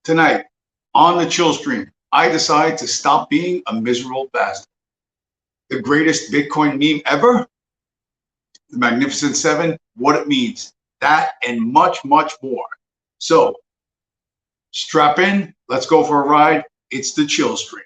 Tonight on the Chillstream, I decide to stop being a miserable bastard. The greatest Bitcoin meme ever, the Magnificent Seven, what it means, that and much, much more. So strap in, let's go for a ride. It's the Chillstream.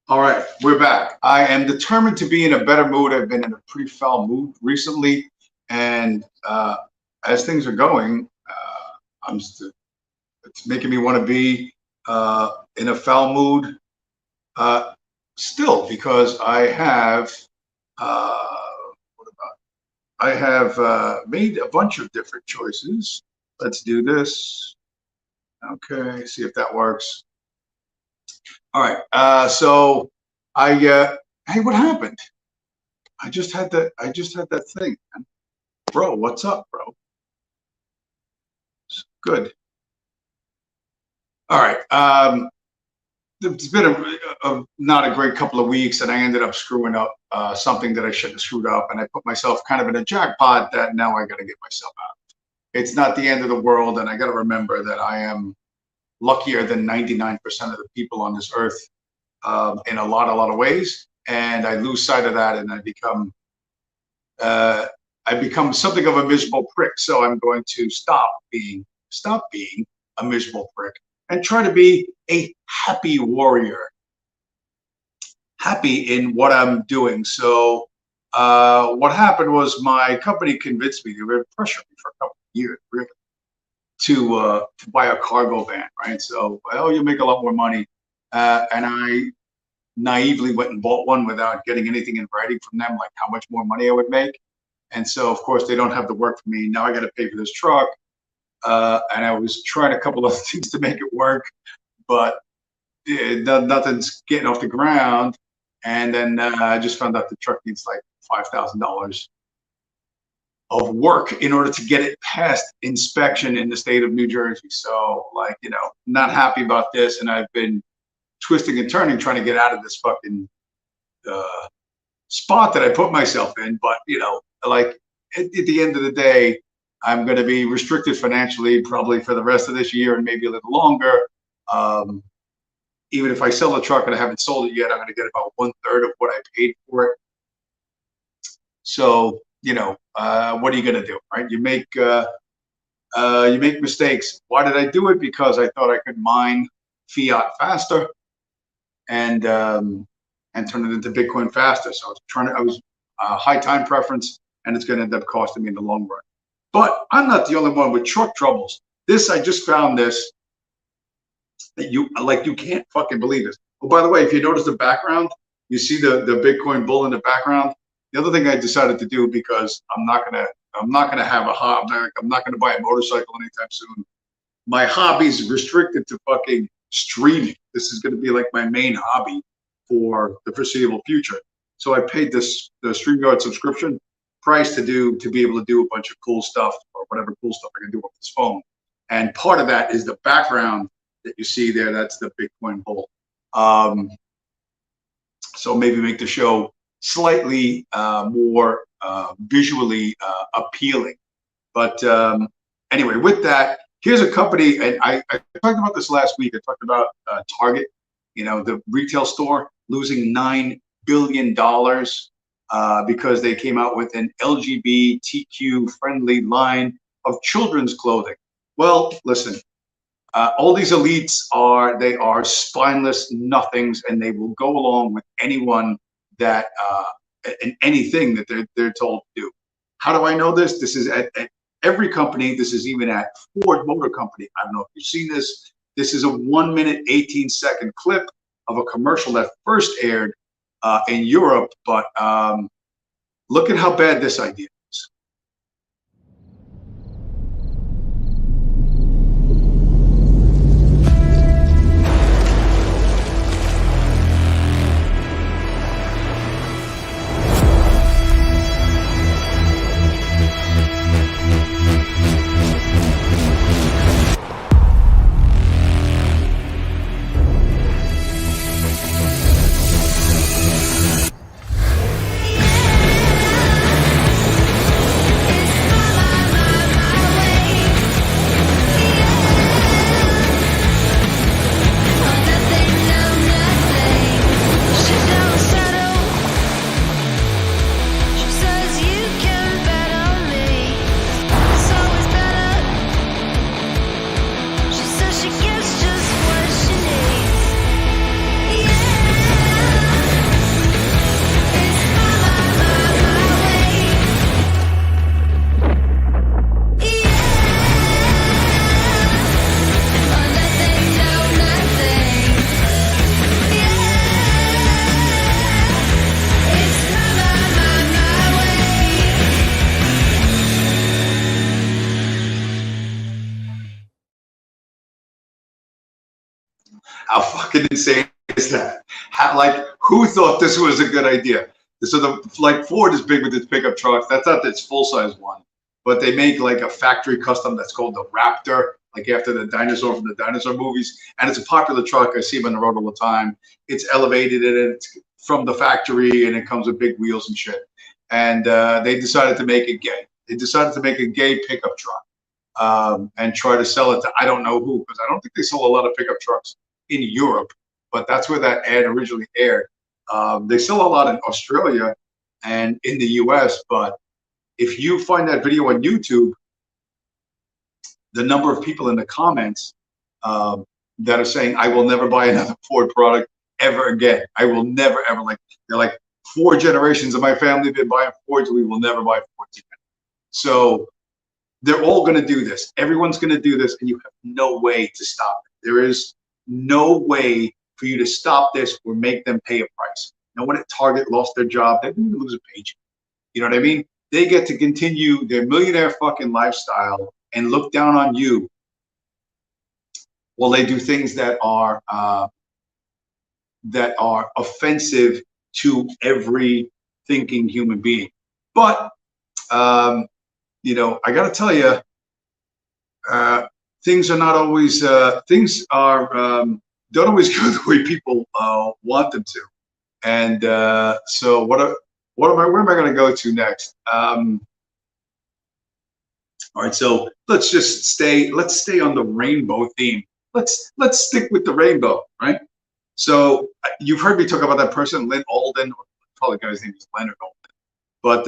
All right, we're back. I am determined to be in a better mood. I've been in a pretty foul mood recently, and as things are going, it's making me want to be in a foul mood still, because I have made a bunch of different choices. Let's do this. Okay, see if that works. All right, so hey, what happened? I just had that thing, man. Bro, what's up, bro? Good. All right, it's been a not a great couple of weeks, and I ended up screwing up something that I shouldn't have screwed up, and I put myself kind of in a jackpot that now I got to get myself out. It's not the end of the world, and I got to remember that I am luckier than 99% of the people on this earth in a lot of ways, and I lose sight of that, and I become something of a miserable prick. So I'm going to stop being a miserable prick and try to be a happy warrior, happy in what I'm doing. So what happened was my company convinced me, they were pressuring me for a couple of years, really, to buy a cargo van, right? So, well, you make a lot more money. And I naively went and bought one without getting anything in writing from them, like how much more money I would make. And so, of course, they don't have the work for me. Now I got to pay for this truck. And I was trying a couple of things to make it work, but nothing's getting off the ground. And then I just found out the truck needs like $5,000 of work in order to get it past inspection in the state of New Jersey. So, like, you know, not happy about this, and I've been twisting and turning trying to get out of this fucking spot that I put myself in. But, you know, like at the end of the day, I'm going to be restricted financially probably for the rest of this year and maybe a little longer. Even if I sell the truck and I haven't sold it yet, I'm going to get about 1/3 of what I paid for it. So, you know, what are you going to do, right? You make mistakes. Why did I do it? Because I thought I could mine fiat faster and turn it into Bitcoin faster. So I was high time preference, and it's going to end up costing me in the long run. But I'm not the only one with truck troubles. I just found this that you can't fucking believe this. Oh, by the way, if you notice the background, You see the Bitcoin bull in the background. The other thing I decided to do, because I'm not gonna have a hobby. I'm not gonna buy a motorcycle anytime soon. My hobby's restricted to fucking streaming. This is gonna be like my main hobby for the foreseeable future. So I paid the StreamYard subscription price to be able to do a bunch of cool stuff, or whatever cool stuff I can do with this phone. And part of that is the background that you see there. That's the Bitcoin bull. So maybe make the show slightly more visually appealing. But anyway, with that, here's a company, and I talked about this last week. I talked about Target, the retail store losing $9 billion because they came out with an LGBTQ friendly line of children's clothing. Well, listen, all these elites are spineless nothings, and they will go along with anyone that and anything that they're told to do. How do I know this? This is at every company. This is even at Ford Motor Company. I don't know if you've seen this. This is a 1 minute, 18-second clip of a commercial that first aired in Europe, but look at how bad this idea is. How fucking insane is that? Who thought this was a good idea? So Ford is big with its pickup trucks. That's not its full size one, but they make like a factory custom that's called the Raptor, like after the dinosaur from the dinosaur movies. And it's a popular truck. I see them on the road all the time. It's elevated and it's from the factory, and it comes with big wheels and shit. And they decided to make it gay. They decided to make a gay pickup truck and try to sell it to I don't know who, because I don't think they sell a lot of pickup trucks in Europe, but that's where that ad originally aired. They sell a lot in Australia and in the US, but if you find that video on YouTube, the number of people in the comments that are saying, I will never buy another Ford product ever again. I will never, ever, they're like 4 generations of my family have been buying Fords. We will never buy Fords again. So they're all going to do this. Everyone's going to do this, and you have no way to stop it. There is no way for you to stop this or make them pay a price. No one at Target lost their job. They didn't lose a paycheck. You know what I mean? They get to continue their millionaire fucking lifestyle and look down on you while they do things that are offensive to every thinking human being. But I got to tell you, things are not always don't always go the way people want them to. And so where am I going to go to next? All right, so let's stay on the rainbow theme. Let's stick with the rainbow, right? So you've heard me talk about that person, Lynn Alden, or probably the guy's name is Leonard Alden, but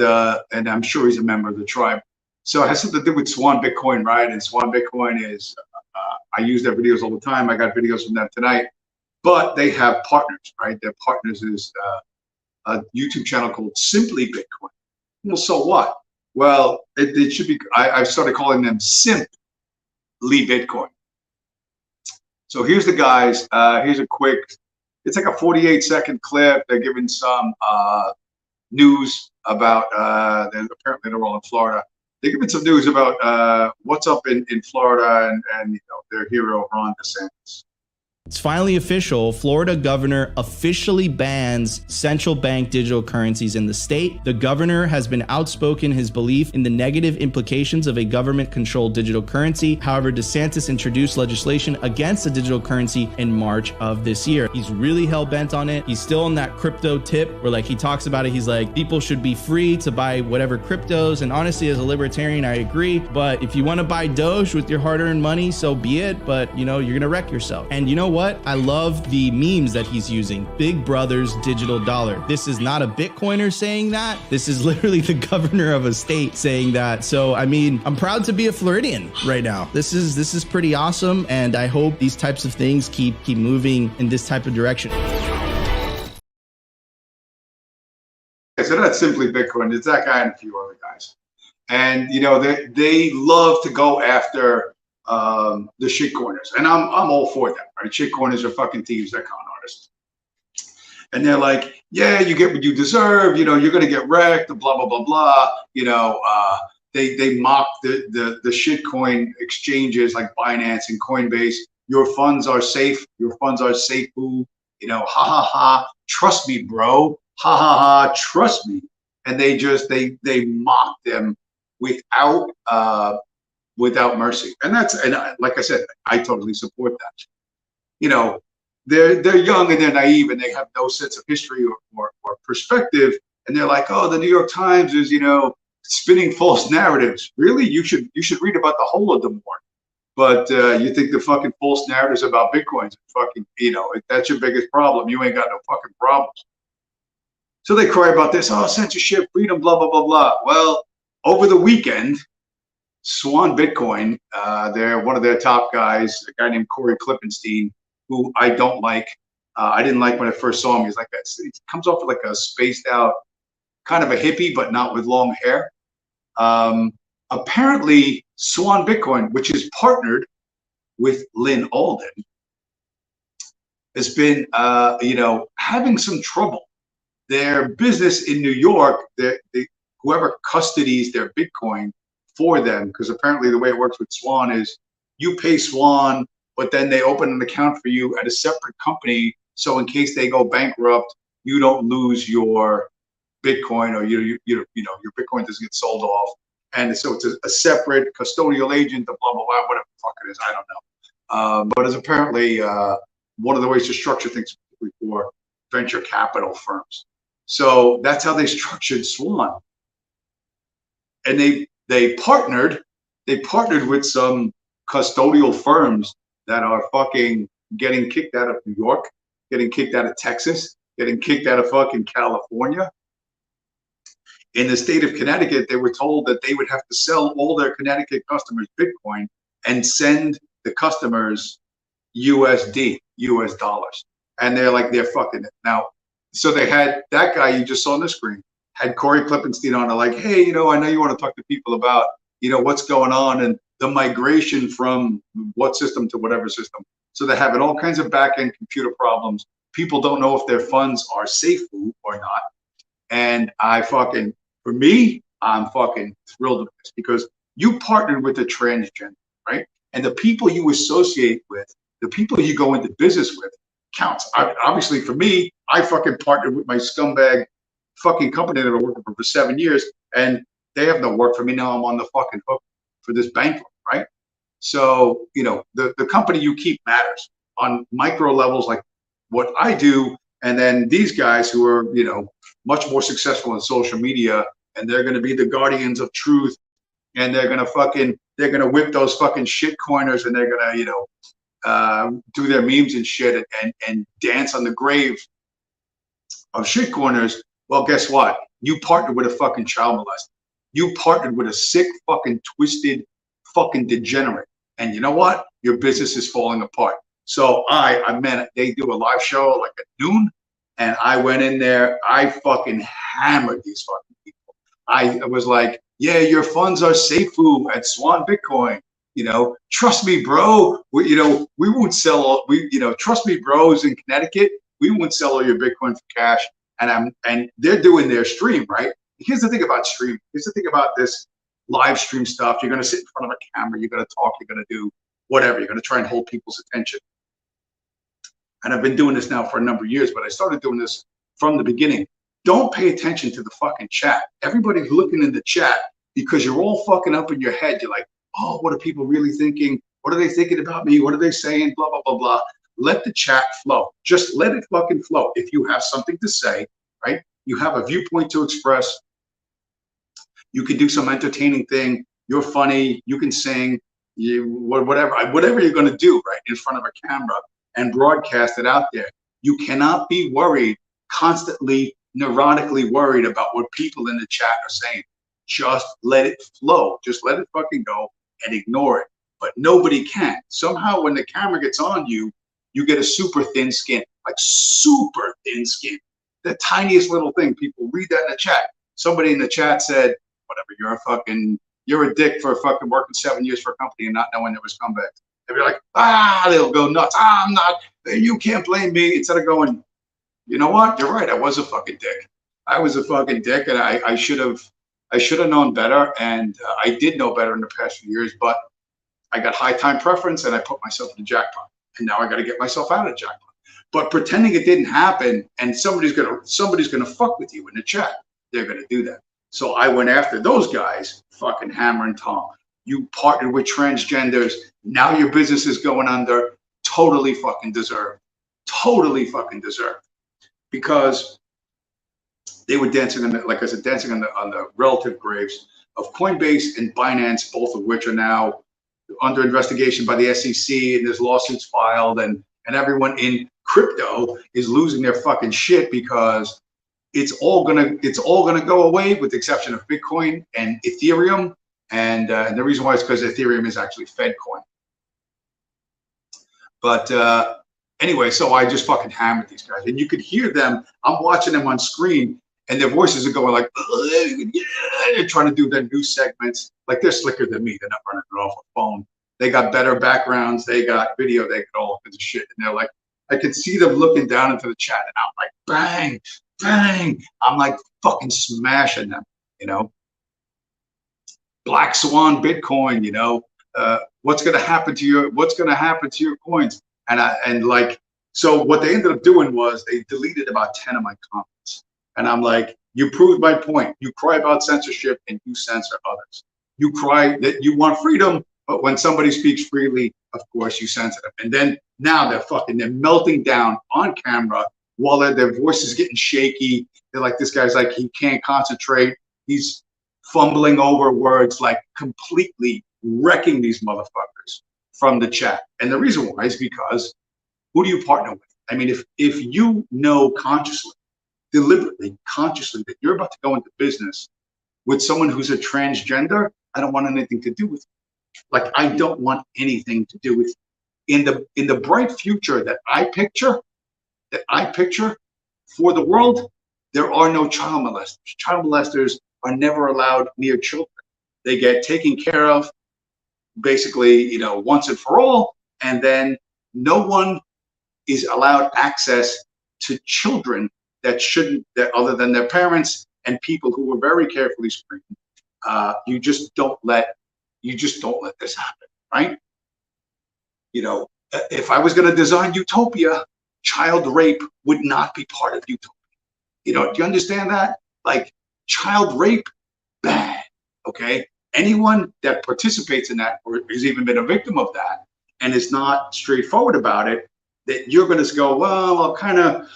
and I'm sure he's a member of the tribe. So it has something to do with Swan Bitcoin, right? And Swan Bitcoin is, I use their videos all the time. I got videos from them tonight. But they have partners, right? Their partners is a YouTube channel called Simply Bitcoin. Well, so what? Well, it should be, I started calling them Simply Bitcoin. So here's the guys. Here's a quick it's like a 48-second clip. They're giving some news about apparently they're all in Florida. They're giving some news about what's up in Florida and their hero Ron DeSantis. It's finally official. Florida governor officially bans central bank digital currencies in the state. The governor has been outspoken his belief in the negative implications of a government-controlled digital currency. However, DeSantis introduced legislation against the digital currency in March of this year. He's really hell-bent on it. He's still on that crypto tip where like he talks about it. He's like, people should be free to buy whatever cryptos. And honestly, as a libertarian, I agree. But if you want to buy Doge with your hard-earned money, so be it. But you're going to wreck yourself. And you know what? I love the memes that he's using. Big Brother's digital dollar. This is not a Bitcoiner saying that. This is literally the governor of a state saying that. So, I mean, I'm proud to be a Floridian right now. This is pretty awesome. And I hope these types of things keep moving in this type of direction. So that's simply Bitcoin. It's that guy and a few other guys. And, they love to go after the shitcoiners, and I'm all for that, right? Shitcoiners are fucking thieves, they're con artists, and they're like, yeah, you get what you deserve, you're gonna get wrecked, blah blah blah blah. They mock the shitcoin exchanges like Binance and Coinbase. Your funds are safe. Your funds are safe. Boo. Ha ha ha. Trust me, bro. Ha ha ha. Trust me. And they mock them without mercy. And like I said, I totally support that. They're young and they're naive and they have no sense of history or perspective. And they're like, oh, the New York Times is, spinning false narratives. Really? You should read about the whole of the more. But you think the fucking false narratives about Bitcoins, fucking, if that's your biggest problem, you ain't got no fucking problems. So they cry about this, oh, censorship, freedom, blah, blah, blah, blah. Well, over the weekend, Swan Bitcoin, they're one of their top guys, a guy named Corey Klippenstein, who I don't like. I didn't like when I first saw him. He's like that. He comes off like a spaced out, kind of a hippie, but not with long hair. Apparently, Swan Bitcoin, which is partnered with Lynn Alden, has been, having some trouble. Their business in New York, whoever custodies their Bitcoin for them, because apparently the way it works with Swan is you pay Swan, but then they open an account for you at a separate company. So in case they go bankrupt, you don't lose your Bitcoin, or your Bitcoin doesn't get sold off. And so it's a separate custodial agent, blah blah blah, whatever the fuck it is, I don't know. But it's apparently one of the ways to structure things for venture capital firms. So that's how they structured Swan. And they partnered with some custodial firms that are fucking getting kicked out of New York, getting kicked out of Texas, getting kicked out of fucking California. In the state of Connecticut, they were told that they would have to sell all their Connecticut customers Bitcoin and send the customers USD, US dollars. And they're fucking it. Now, so they had that guy you just saw on the screen, had Corey Klippenstein on. They're like, hey, I know you want to talk to people about, what's going on and the migration from what system to whatever system. So they're having all kinds of back-end computer problems. People don't know if their funds are safe or not. And I'm fucking thrilled with this, because you partnered with a transgender, right? And the people you associate with, the people you go into business with, counts. Obviously, for me, I fucking partnered with my scumbag fucking company that I've been working for 7 years, and they have no work for me. Now I'm on the fucking hook for this bank loan, right? So, the company you keep matters on micro levels, like what I do. And then these guys who are, much more successful in social media, and they're going to be the guardians of truth, and they're going to whip those fucking shit coiners, and they're going to, do their memes and shit and dance on the grave of shit corners. Well, guess what? You partnered with a fucking child molester. You partnered with a sick, fucking twisted, fucking degenerate. And you know what? Your business is falling apart. So they do a live show like at noon, and I went in there. I fucking hammered these fucking people. I was like, yeah, your funds are safe at Swan Bitcoin. Trust me, bro. We won't sell. Trust me, bros in Connecticut. we won't sell all your Bitcoin for cash. And they're doing their stream, right? Here's the thing about stream. Here's the thing about this live stream stuff. You're going to sit in front of a camera. You're going to talk. You're going to do whatever. You're going to try and hold people's attention. And I've been doing this now for a number of years, but I started doing this from the beginning. Don't pay attention to the fucking chat. Everybody's looking in the chat because you're all fucking up in your head. You're like, oh, what are people really thinking? What are they thinking about me? What are they saying? Blah, blah, blah, blah. Let the chat flow. Just let it fucking flow. If you have something to say, right? You have a viewpoint to express. You can do some entertaining thing. You're funny. You can sing. Whatever you're going to do, right, in front of a camera and broadcast it out there. You cannot be worried, constantly, neurotically worried about what people in the chat are saying. Just let it flow. Just let it fucking go and ignore it. But nobody can. Somehow when the camera gets on you, you get a super thin skin, like super thin skin. The tiniest little thing. People read that in the chat. Somebody in the chat said, whatever, you're a dick for fucking working 7 years for a company and not knowing there was comeback. They'll be like, they'll go nuts. I'm not, you can't blame me. Instead of going, you know what? You're right. I was a fucking dick. I was a fucking dick, and I should have known better, and I did know better in the past few years, but I got high time preference, and I put myself in the jackpot, and now I got to get myself out of the jackpot. But pretending it didn't happen, and somebody's gonna fuck with you in the chat, they're gonna do that. So I went after those guys, fucking hammer and tong. You partnered with transgenders. Now your business is going under. Totally fucking deserved. Totally fucking deserved. Because they were dancing on the, like I said, dancing on the relative graves of Coinbase and Binance, both of which are now under investigation by the SEC, and there's lawsuits filed, and everyone in crypto is losing their fucking shit because it's all gonna go away with the exception of Bitcoin and Ethereum. And the reason why is because Ethereum is actually Fed coin. But anyway, so I just fucking hammered these guys, and you could hear them. I'm watching them on screen, and their voices are going like, yeah, they're trying to do their news segments. Like, they're slicker than me. They're not running it off a phone. They got better backgrounds. They got video. They got all kinds of shit. And they're like, I could see them looking down into the chat, and I'm like, bang, bang. I'm like fucking smashing them, you know. Black Swan Bitcoin, you know. What's gonna happen to your coins? And like, so what they ended up doing was they deleted about 10 of my comments. And I'm like, you proved my point. You cry about censorship and you censor others. You cry that you want freedom, but when somebody speaks freely, of course you censor them. And then now they're melting down on camera while their voice is getting shaky. They're like, this guy's like, he can't concentrate. He's fumbling over words, like completely wrecking these motherfuckers from the chat. And the reason why is because who do you partner with? I mean, if you know consciously, deliberately, consciously that you're about to go into business with someone who's a transgender, I don't want anything to do with you. Like, I don't want anything to do with you. In the bright future that I picture for the world, there are no child molesters. Child molesters are never allowed near children. They get taken care of basically, you know, once and for all, and then no one is allowed access to children that other than their parents and people who were very carefully screened. You just don't let this happen, right? You know, if I was going to design utopia, child rape would not be part of utopia. You know, do you understand that? Like, child rape, bad, okay? Anyone that participates in that or has even been a victim of that and is not straightforward about it, that you're going to go, well, I'll kind of,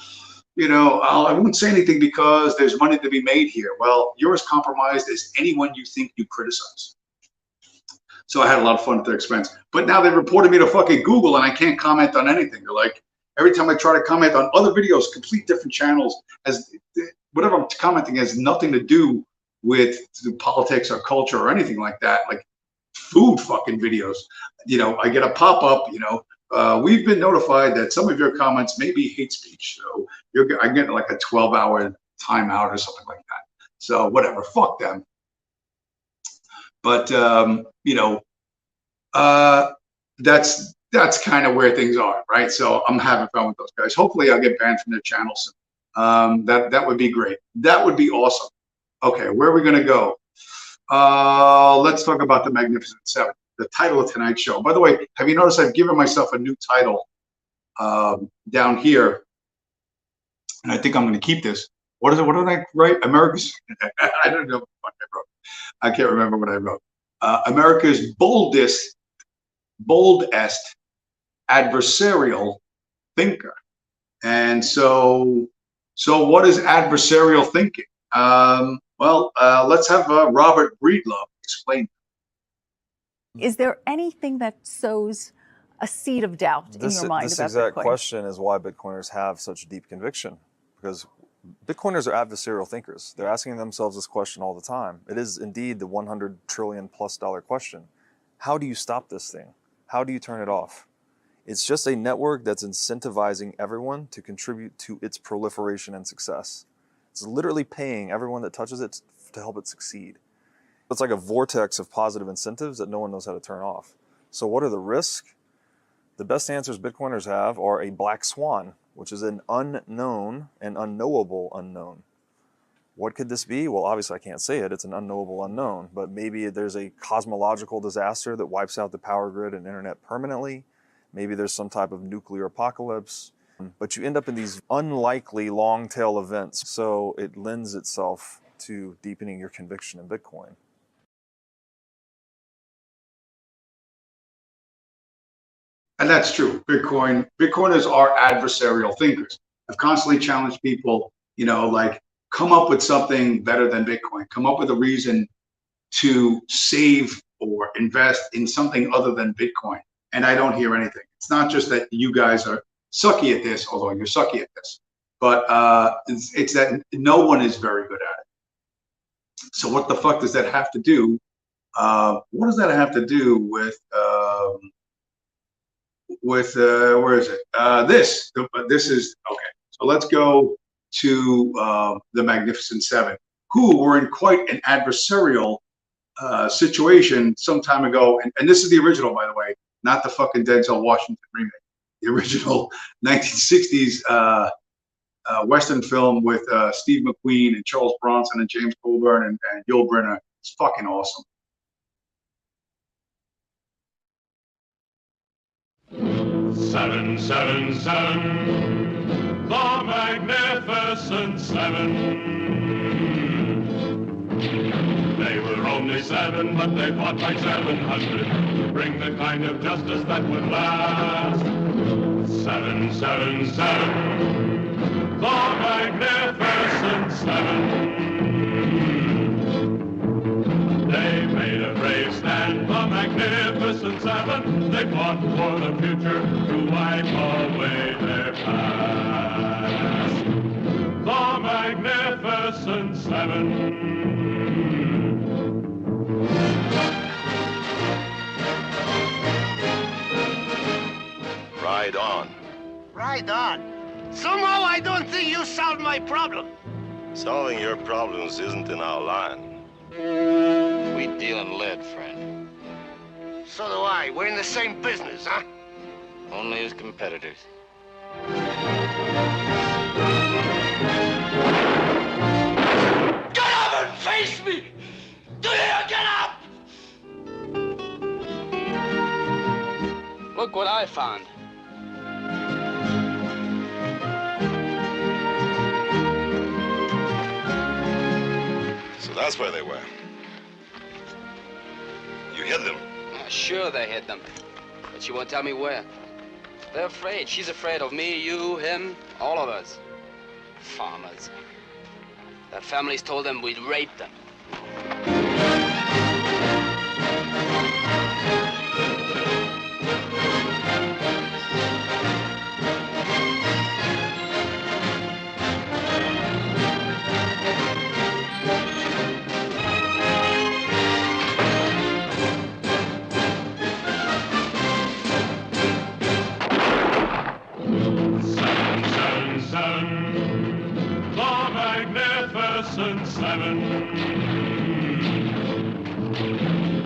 you know, I won't say anything because there's money to be made here. Well, you're as compromised as anyone you think you criticize. So I had a lot of fun at their expense. But now they reported me to fucking Google and I can't comment on anything. They're like, every time I try to comment on other videos, complete different channels, as whatever I'm commenting has nothing to do with the politics or culture or anything like that, like food fucking videos. You know, I get a pop-up, you know, we've been notified that some of your comments may be hate speech. So I'm getting like a 12-hour timeout or something like that. So whatever, fuck them. But, you know, that's that's kind of where things are, right? So I'm having fun with those guys. Hopefully I'll get banned from their channel soon. That would be great. That would be awesome. Okay, where are we going to go? Let's talk about the Magnificent Seven, the title of tonight's show. By the way, have you noticed I've given myself a new title down here, and I think I'm going to keep this. What is it? What did I write? America's. I don't know what I wrote. I can't remember what I wrote. America's boldest adversarial thinker. And so what is adversarial thinking? Let's have Robert Breedlove explain. Is there anything that sows a seed of doubt in your mind this about exact Bitcoin? question is why Bitcoiners have such deep conviction, because Bitcoiners are adversarial thinkers. They're asking themselves this question all the time. It is indeed the $100 trillion+ question. How do you stop this thing? How do you turn it off? It's just a network that's incentivizing everyone to contribute to its proliferation and success. It's literally paying everyone that touches it to help it succeed. It's like a vortex of positive incentives that no one knows how to turn off. So what are the risks? The best answers Bitcoiners have are a black swan, which is an unknown and unknowable unknown. What could this be? Well, obviously I can't say it. It's an unknowable unknown, but maybe there's a cosmological disaster that wipes out the power grid and internet permanently. Maybe there's some type of nuclear apocalypse, but you end up in these unlikely long tail events. So it lends itself to deepening your conviction in Bitcoin. And that's true. Bitcoiners are adversarial thinkers. I've constantly challenged people, like, come up with something better than Bitcoin. Come up with a reason to save or invest in something other than Bitcoin. And I don't hear anything. It's not just that you guys are sucky at this, although you're sucky at this, but it's that no one is very good at it. So what the fuck does that have to do? What does that have to do with where is it? This is okay. So let's go to the Magnificent Seven, who were in quite an adversarial situation some time ago. And this is the original, by the way, not the fucking Denzel Washington remake. The original 1960s Western film with Steve McQueen and Charles Bronson and James Coburn and Yul Brynner. It's fucking awesome. Seven, seven, seven, the Magnificent Seven. They were only seven, but they fought like 700 to bring the kind of justice that would last. Seven, seven, seven, the Magnificent Seven. They made a brave stand, the Magnificent Seven. They fought for the future to wipe away their past. The Magnificent Seven. Ride on. Ride on? Somehow I don't think you solved my problem. Solving your problems isn't in our line. We deal in lead, friend. So do I. We're in the same business, huh? Only as competitors. Get up and face me! Do you get up? Look what I found. So that's where they were. You hid them. Sure they hid them. But she won't tell me where. They're afraid. She's afraid of me, you, him, all of us. Farmers. Their families told them we'd rape them.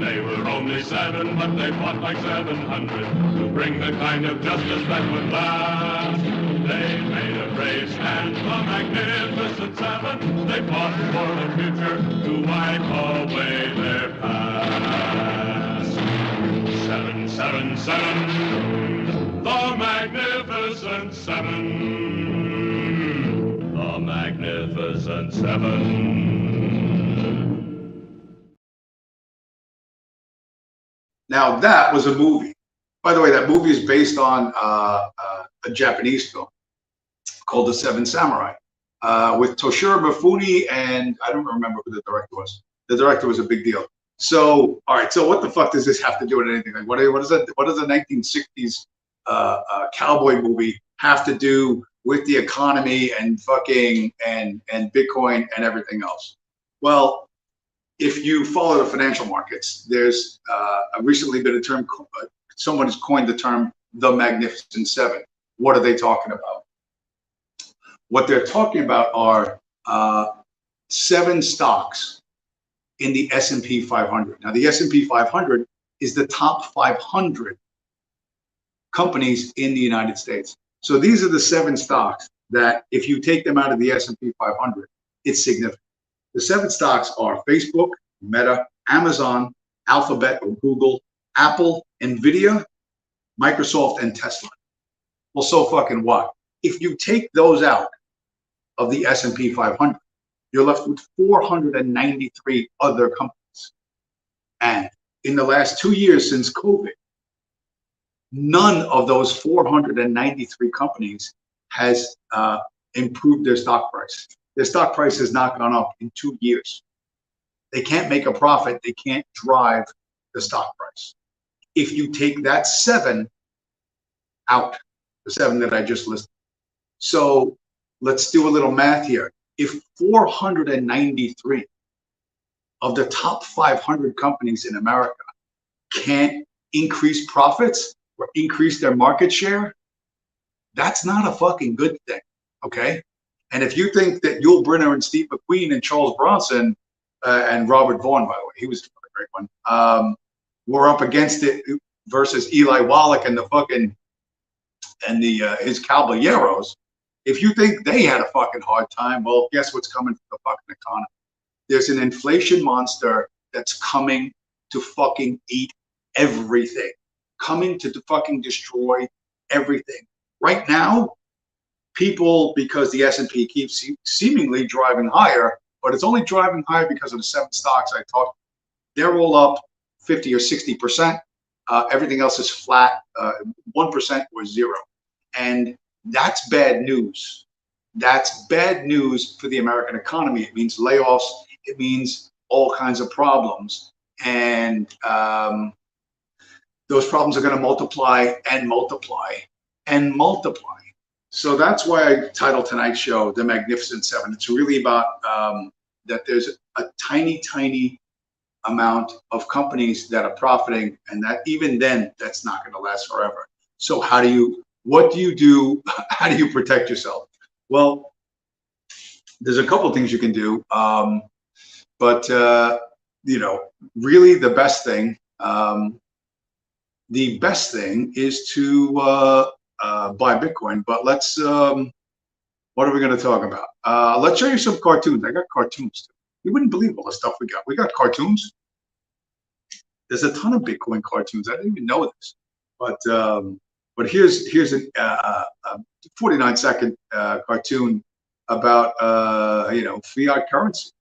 They were only only 7, but they fought like 700 to bring the kind of justice that would last. They made a brave stand, the Magnificent 7. They fought for the future to wipe away their past. 777, the Magnificent 7. The Magnificent 7. Now that was a movie. By the way, that movie is based on a Japanese film called The Seven Samurai with Toshiro Mifune, and I don't remember who the director was. The director was a big deal. So, all right. So, what the fuck does this have to do with anything? Like, what is that? What does a 1960s cowboy movie have to do with the economy and fucking and Bitcoin and everything else? Well, if you follow the financial markets, there's recently been a term. Someone has coined the term the Magnificent Seven. What are they talking about? What they're talking about are 7 stocks in the S&P 500. Now, the S&P 500 is the top 500 companies in the United States. So these are the 7 stocks that, if you take them out of the S&P 500, it's significant. The 7 stocks are Facebook, Meta, Amazon, Alphabet or Google, Apple, Nvidia, Microsoft, and Tesla. Well, so fucking what? If you take those out of the S&P 500, you're left with 493 other companies. And in the last 2 years since COVID, none of those 493 companies has improved their stock price. Their stock price has not gone up in 2 years. They can't make a profit. They can't drive the stock price. If you take that 7 out, the 7 that I just listed. So let's do a little math here. If 493 of the top 500 companies in America can't increase profits or increase their market share, that's not a fucking good thing, okay? And if you think that Yul Brynner and Steve McQueen and Charles Bronson and Robert Vaughn, by the way, he was a great one, were up against it versus Eli Wallach and the fucking his caballeros. If you think they had a fucking hard time, well, guess what's coming to the fucking economy? There's an inflation monster that's coming to fucking eat everything, coming to fucking destroy everything. Right now, people, because the S&P keeps seemingly driving higher, but it's only driving higher because of the 7 stocks I talked about. They're all up 50 or 60%. Everything else is flat, 1% or 0. And that's bad news. That's bad news for the American economy. It means layoffs. It means all kinds of problems. And those problems are going to multiply and multiply and multiply. So that's why I titled tonight's show The Magnificent 7. It's really about that there's a tiny, tiny amount of companies that are profiting, and that even then, that's not going to last forever. So what do you do? How do you protect yourself? Well, there's a couple things you can do, but really the best thing is to buy Bitcoin. But let's what are we going to talk about? Let's show you some cartoons. I got cartoons too. You wouldn't believe all the stuff we got. We got cartoons. There's a ton of Bitcoin cartoons. I didn't even know this. But here's a 49-second cartoon about fiat currency.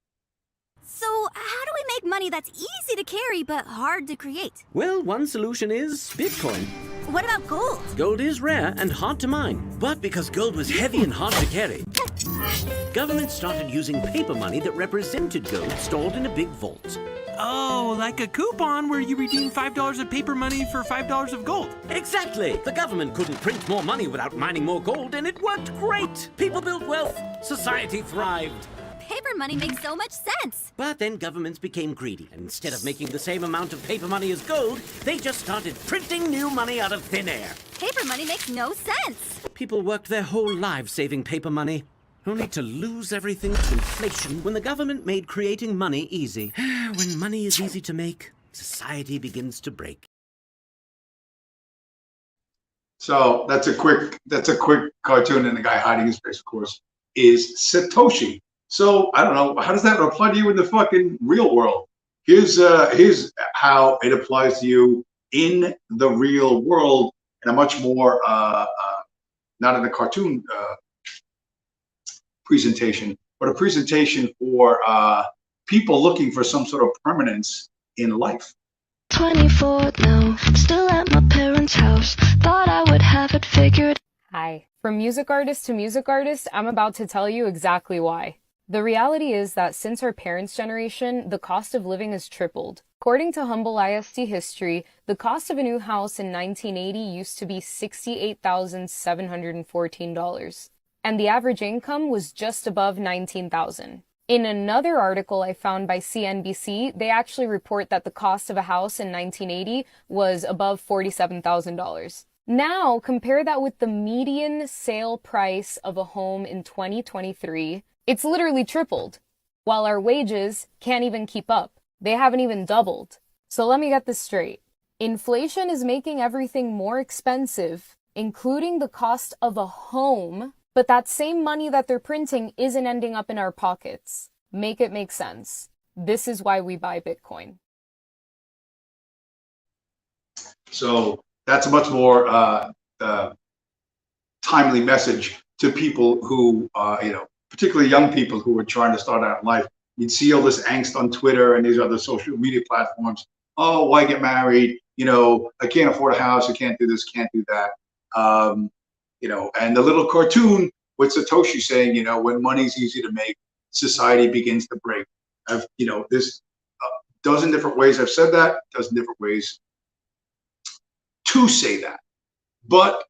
So how do we make money that's easy to carry but hard to create? Well, one solution is Bitcoin. What about gold? Gold is rare and hard to mine, but because gold was heavy and hard to carry, government started using paper money that represented gold stored in a big vault. Oh, like a coupon where you redeem $5 of paper money for $5 of gold. Exactly. The government couldn't print more money without mining more gold, and it worked great. People built wealth. Society thrived. Paper money makes so much sense. But then governments became greedy, and instead of making the same amount of paper money as gold, they just started printing new money out of thin air. Paper money makes no sense. People worked their whole lives saving paper money, only to lose everything to inflation when the government made creating money easy. When money is easy to make, society begins to break. So that's a quick cartoon, and the guy hiding his face, of course, is Satoshi. So I don't know, how does that apply to you in the fucking real world? Here's how it applies to you in the real world in a much more not in a cartoon presentation, but a presentation for people looking for some sort of permanence in life. 24 now, still at my parents' house. Thought I would have it figured. Hi. From music artist to music artist, I'm about to tell you exactly why. The reality is that since our parents' generation, the cost of living has tripled. According to Humble ISD history, the cost of a new house in 1980 used to be $68,714, and the average income was just above $19,000. In another article I found by CNBC, they actually report that the cost of a house in 1980 was above $47,000. Now, compare that with the median sale price of a home in 2023. It's literally tripled, while our wages can't even keep up. They haven't even doubled. So let me get this straight. Inflation is making everything more expensive, including the cost of a home, but that same money that they're printing isn't ending up in our pockets. Make it make sense. This is why we buy Bitcoin. So that's a much more timely message to people who, particularly young people who are trying to start out in life. You'd see all this angst on Twitter and these other social media platforms. Oh, why get married? I can't afford a house. I can't do this, can't do that. And the little cartoon with Satoshi saying, when money's easy to make, society begins to break. There's dozen different ways I've said that, dozen different ways to say that. But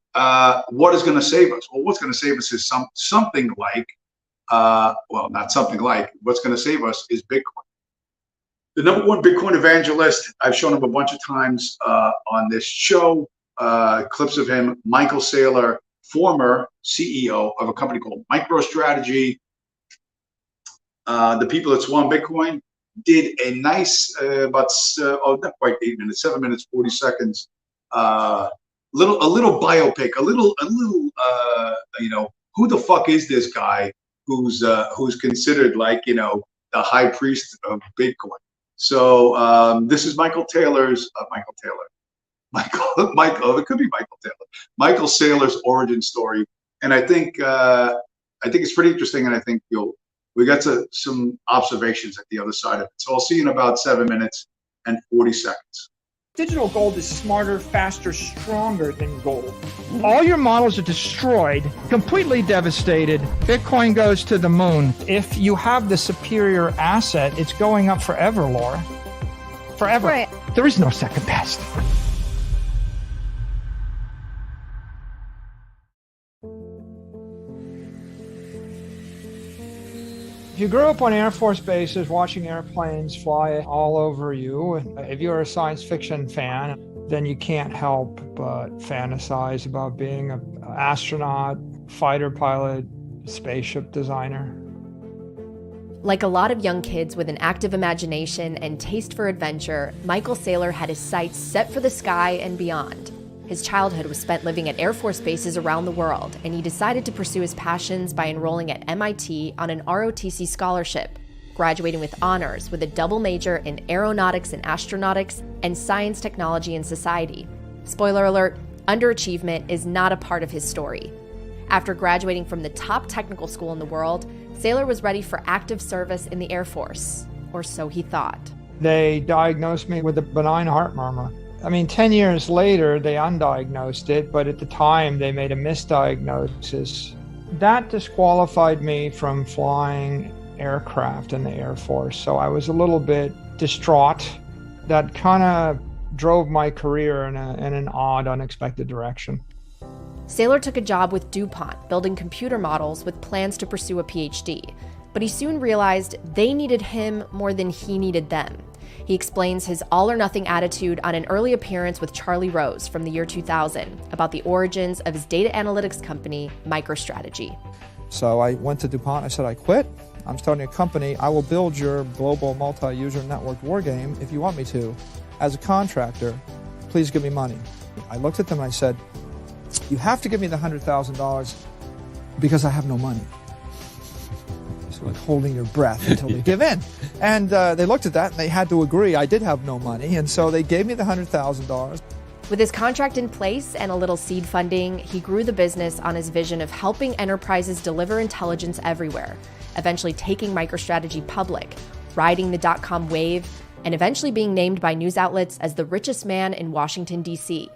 what is going to save us? Well, what's going to save us is something like, not something like, what's going to save us is Bitcoin. The number one Bitcoin evangelist, I've shown him a bunch of times on this show, clips of him, Michael Saylor, former CEO of a company called MicroStrategy. The people that swam Bitcoin did a nice, not quite 8 minutes, 7 minutes, 40 seconds, a little biopic, a little, who the fuck is this guy who's considered like, the high priest of Bitcoin. So this is Michael Saylor's origin story, and I think it's pretty interesting, and I think we got to some observations at the other side of it. So I'll see you in about 7 minutes and 40 seconds. Digital gold is smarter, faster, stronger than gold. All your models are destroyed, completely devastated. Bitcoin goes to the moon. If you have the superior asset, it's going up forever, Laura. Forever. Right. There is no second best. If you grew up on Air Force bases watching airplanes fly all over you, if you're a science fiction fan, then you can't help but fantasize about being an astronaut, fighter pilot, spaceship designer. Like a lot of young kids with an active imagination and taste for adventure, Michael Saylor had his sights set for the sky and beyond. His childhood was spent living at Air Force bases around the world, and he decided to pursue his passions by enrolling at MIT on an ROTC scholarship, graduating with honors with a double major in aeronautics and astronautics and science, technology, and society. Spoiler alert, underachievement is not a part of his story. After graduating from the top technical school in the world, Saylor was ready for active service in the Air Force, or so he thought. They diagnosed me with a benign heart murmur. 10 years later, they undiagnosed it, but at the time they made a misdiagnosis. That disqualified me from flying aircraft in the Air Force, so I was a little bit distraught. That kind of drove my career in an odd, unexpected direction. Saylor took a job with DuPont, building computer models with plans to pursue a PhD, but he soon realized they needed him more than he needed them. He explains his all-or-nothing attitude on an early appearance with Charlie Rose from the year 2000 about the origins of his data analytics company, MicroStrategy. So I went to DuPont. I said, I quit. I'm starting a company. I will build your global multi-user networked war game if you want me to. as a contractor, please give me money. I looked at them and I said, you have to give me the $100,000 because I have no money. So like holding your breath until they give in. And they looked at that and they had to agree I did have no money. And so they gave me the $100,000. With his contract in place and a little seed funding, he grew the business on his vision of helping enterprises deliver intelligence everywhere, eventually taking MicroStrategy public, riding the dot-com wave, and eventually being named by news outlets as the richest man in Washington, D.C.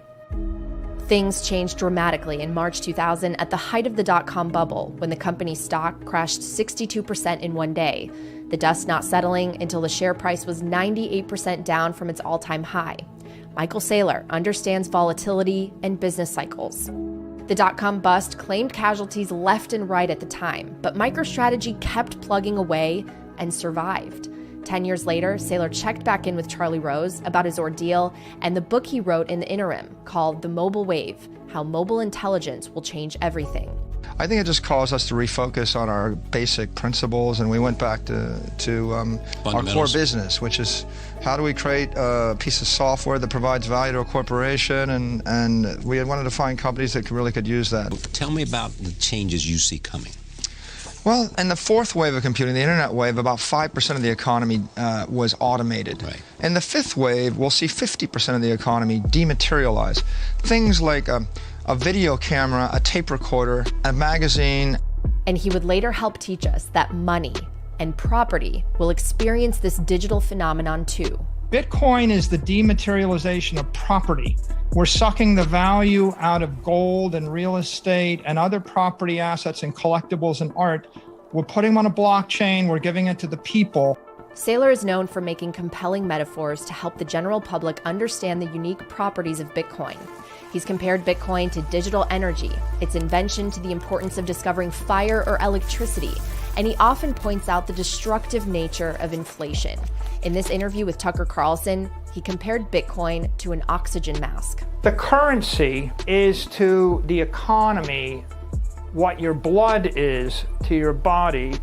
Things changed dramatically in March 2000 at the height of the dot-com bubble, when the company's stock crashed 62% in one day, the dust not settling until the share price was 98% down from its all-time high. Michael Saylor understands volatility and business cycles. The dot-com bust claimed casualties left and right at the time, but MicroStrategy kept plugging away and survived. 10 years later, Saylor checked back in with Charlie Rose about his ordeal and the book he wrote in the interim called The Mobile Wave: How Mobile Intelligence Will Change Everything. I think it just caused us to refocus on our basic principles, and we went back to our core business, which is how do we create a piece of software that provides value to a corporation, and we wanted to find companies that really could use that. Tell me about the changes you see coming. Well, in the fourth wave of computing, the internet wave, about 5% of the economy was automated. Right. In the fifth wave, we'll see 50% of the economy dematerialize. Things like a video camera, a tape recorder, a magazine. And he would later help teach us that money and property will experience this digital phenomenon too. Bitcoin is the dematerialization of property. We're sucking the value out of gold and real estate and other property assets and collectibles and art. We're putting them on a blockchain. We're giving it to the people. Saylor is known for making compelling metaphors to help the general public understand the unique properties of Bitcoin. He's compared Bitcoin to digital energy, its invention to the importance of discovering fire or electricity, and he often points out the destructive nature of inflation. In this interview with Tucker Carlson, he compared Bitcoin to an oxygen mask. The currency is to the economy what your blood is to your body,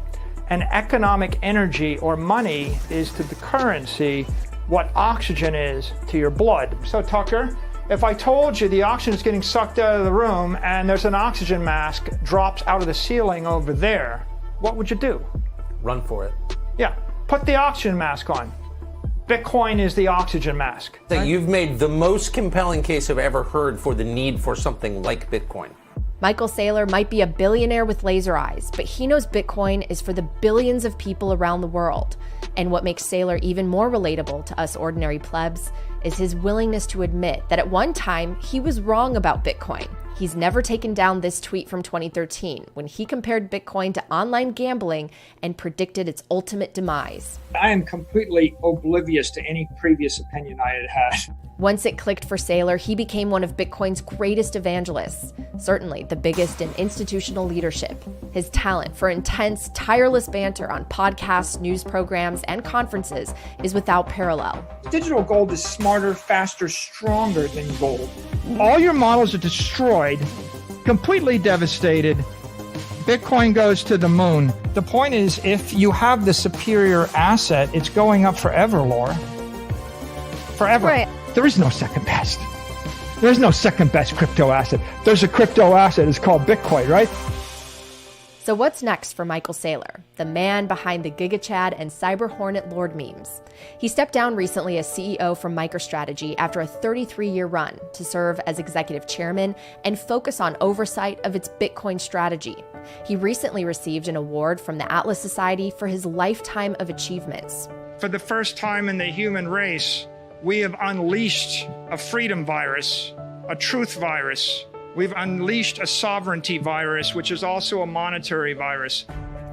and economic energy or money is to the currency what oxygen is to your blood. So Tucker, if I told you the oxygen is getting sucked out of the room and there's an oxygen mask drops out of the ceiling over there, what would you do? Run for it. Yeah, put the oxygen mask on. Bitcoin is the oxygen mask. Right? You've made the most compelling case I've ever heard for the need for something like Bitcoin. Michael Saylor might be a billionaire with laser eyes, but he knows Bitcoin is for the billions of people around the world. And what makes Saylor even more relatable to us ordinary plebs is his willingness to admit that at one time he was wrong about Bitcoin. He's never taken down this tweet from 2013 when he compared Bitcoin to online gambling and predicted its ultimate demise. I am completely oblivious to any previous opinion I had had. Once it clicked for Saylor, he became one of Bitcoin's greatest evangelists, certainly the biggest in institutional leadership. His talent for intense, tireless banter on podcasts, news programs, and conferences is without parallel. Digital gold is smarter, faster, stronger than gold. All your models are destroyed, completely devastated. Bitcoin goes to the moon. The point is, if you have the superior asset, it's going up forever, Laura. Forever. Right. There is no second best. There's no second best crypto asset. There's a crypto asset. It's called Bitcoin, right? So what's next for Michael Saylor, the man behind the GigaChad and Cyber Hornet Lord memes? He stepped down recently as CEO from MicroStrategy after a 33-year run to serve as executive chairman and focus on oversight of its Bitcoin strategy. He recently received an award from the Atlas Society for his lifetime of achievements. For the first time in the human race, we have unleashed a freedom virus, a truth virus. We've unleashed a sovereignty virus, which is also a monetary virus.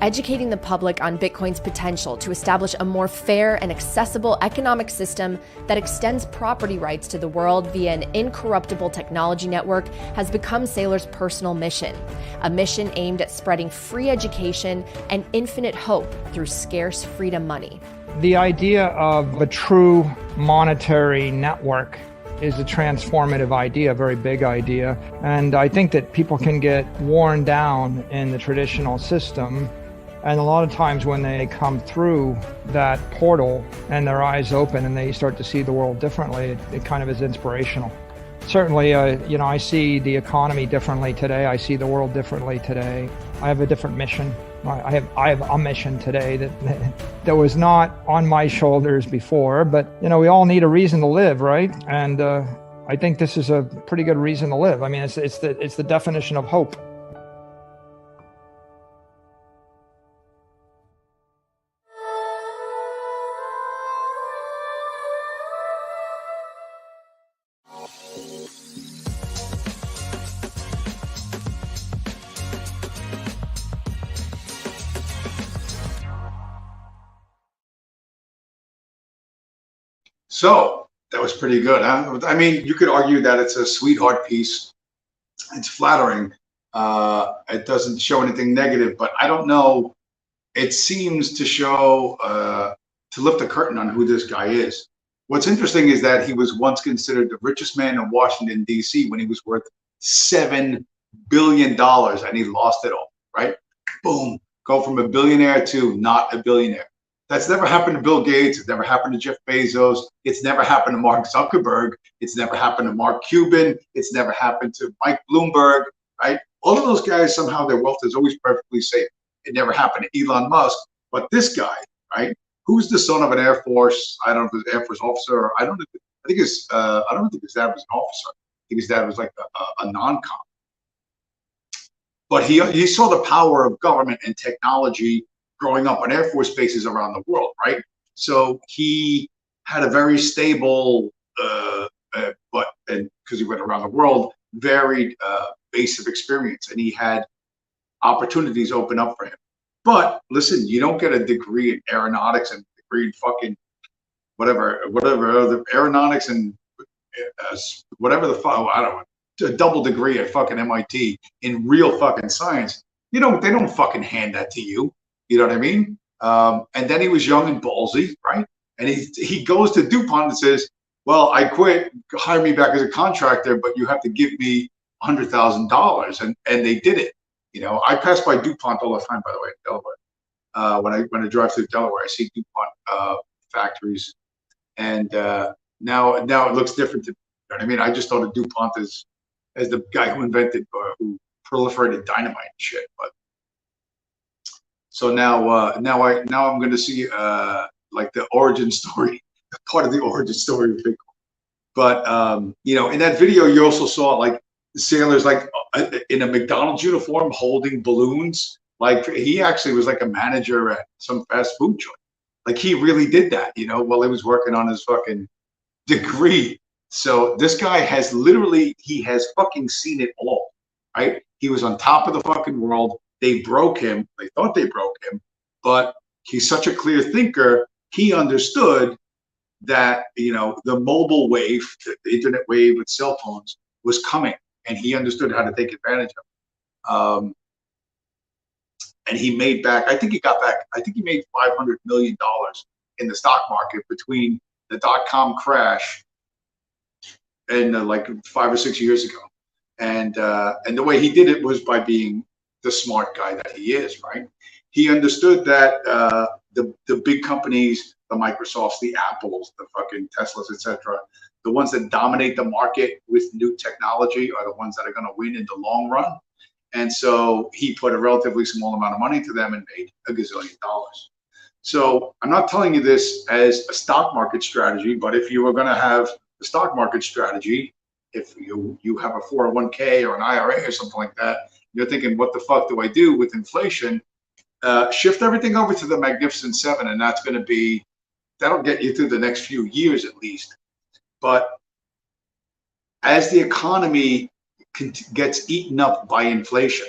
Educating the public on Bitcoin's potential to establish a more fair and accessible economic system that extends property rights to the world via an incorruptible technology network has become Saylor's personal mission, a mission aimed at spreading free education and infinite hope through scarce freedom money. The idea of a true monetary network is a transformative idea, a very big idea. And I think that people can get worn down in the traditional system And a lot of times when they come through that portal and their eyes open and they start to see the world differently, it kind of is inspirational. Certainly, I see the economy differently today. I see the world differently today. I have a different mission. I have a mission today that was not on my shoulders before, but we all need a reason to live, right? And I think this is a pretty good reason to live. I mean, it's the definition of hope. So that was pretty good, huh? I mean, you could argue that it's a sweetheart piece. It's flattering. It doesn't show anything negative, but I don't know. It seems to show, to lift the curtain on who this guy is. What's interesting is that he was once considered the richest man in Washington, D.C. when he was worth $7 billion, and he lost it all, right? Boom. Go from a billionaire to not a billionaire. That's never happened to Bill Gates. It's never happened to Jeff Bezos. It's never happened to Mark Zuckerberg. It's never happened to Mark Cuban. It's never happened to Mike Bloomberg, right? All of those guys, somehow their wealth is always perfectly safe. It never happened to Elon Musk. But this guy, right, who's the son of an Air Force, I don't know if it was Air Force officer, or I don't think his dad was an officer. I think his dad was like a non-com. But he saw the power of government and technology growing up on Air Force bases around the world, right? So he had a very stable, and because he went around the world, varied base of experience, and he had opportunities open up for him. But listen, you don't get a degree in aeronautics and a degree in fucking whatever other aeronautics and whatever the fuck, I don't know, a double degree at fucking MIT in real fucking science. They don't fucking hand that to you. You know what I mean? And then he was young and ballsy, right? And he goes to DuPont and says, well, I quit, hire me back as a contractor, but you have to give me $100,000. And they did it. I pass by DuPont all the time, by the way, in Delaware. When I drive through Delaware, I see DuPont factories. And now it looks different to me. You know what I mean? I just thought of DuPont as the guy who invented who proliferated dynamite and shit. But so now I'm going to see like the origin story, part of the origin story of Bitcoin. But in that video, you also saw like sailors like in a McDonald's uniform holding balloons. Like he actually was like a manager at some fast food joint. Like he really did that, while he was working on his fucking degree. So this guy has fucking seen it all, right? He was on top of the fucking world. They broke him. They thought they broke him, but he's such a clear thinker. He understood that, the mobile wave, the internet wave with cell phones was coming, and he understood how to take advantage of it. And he made back, I think he made $500 million in the stock market between the dot-com crash and like 5 or 6 years ago. And the way he did it was by being the smart guy that he is, right? He understood that the big companies, the Microsofts, the Apples, the fucking Teslas, etc., the ones that dominate the market with new technology are the ones that are going to win in the long run. And so he put a relatively small amount of money to them and made $1 gazillion. So I'm not telling you this as a stock market strategy, but if you were going to have a stock market strategy, if you have a 401k or an IRA or something like that, you're thinking, what the fuck do I do with inflation? Shift everything over to the Magnificent Seven, and that'll get you through the next few years at least. But as the economy gets eaten up by inflation,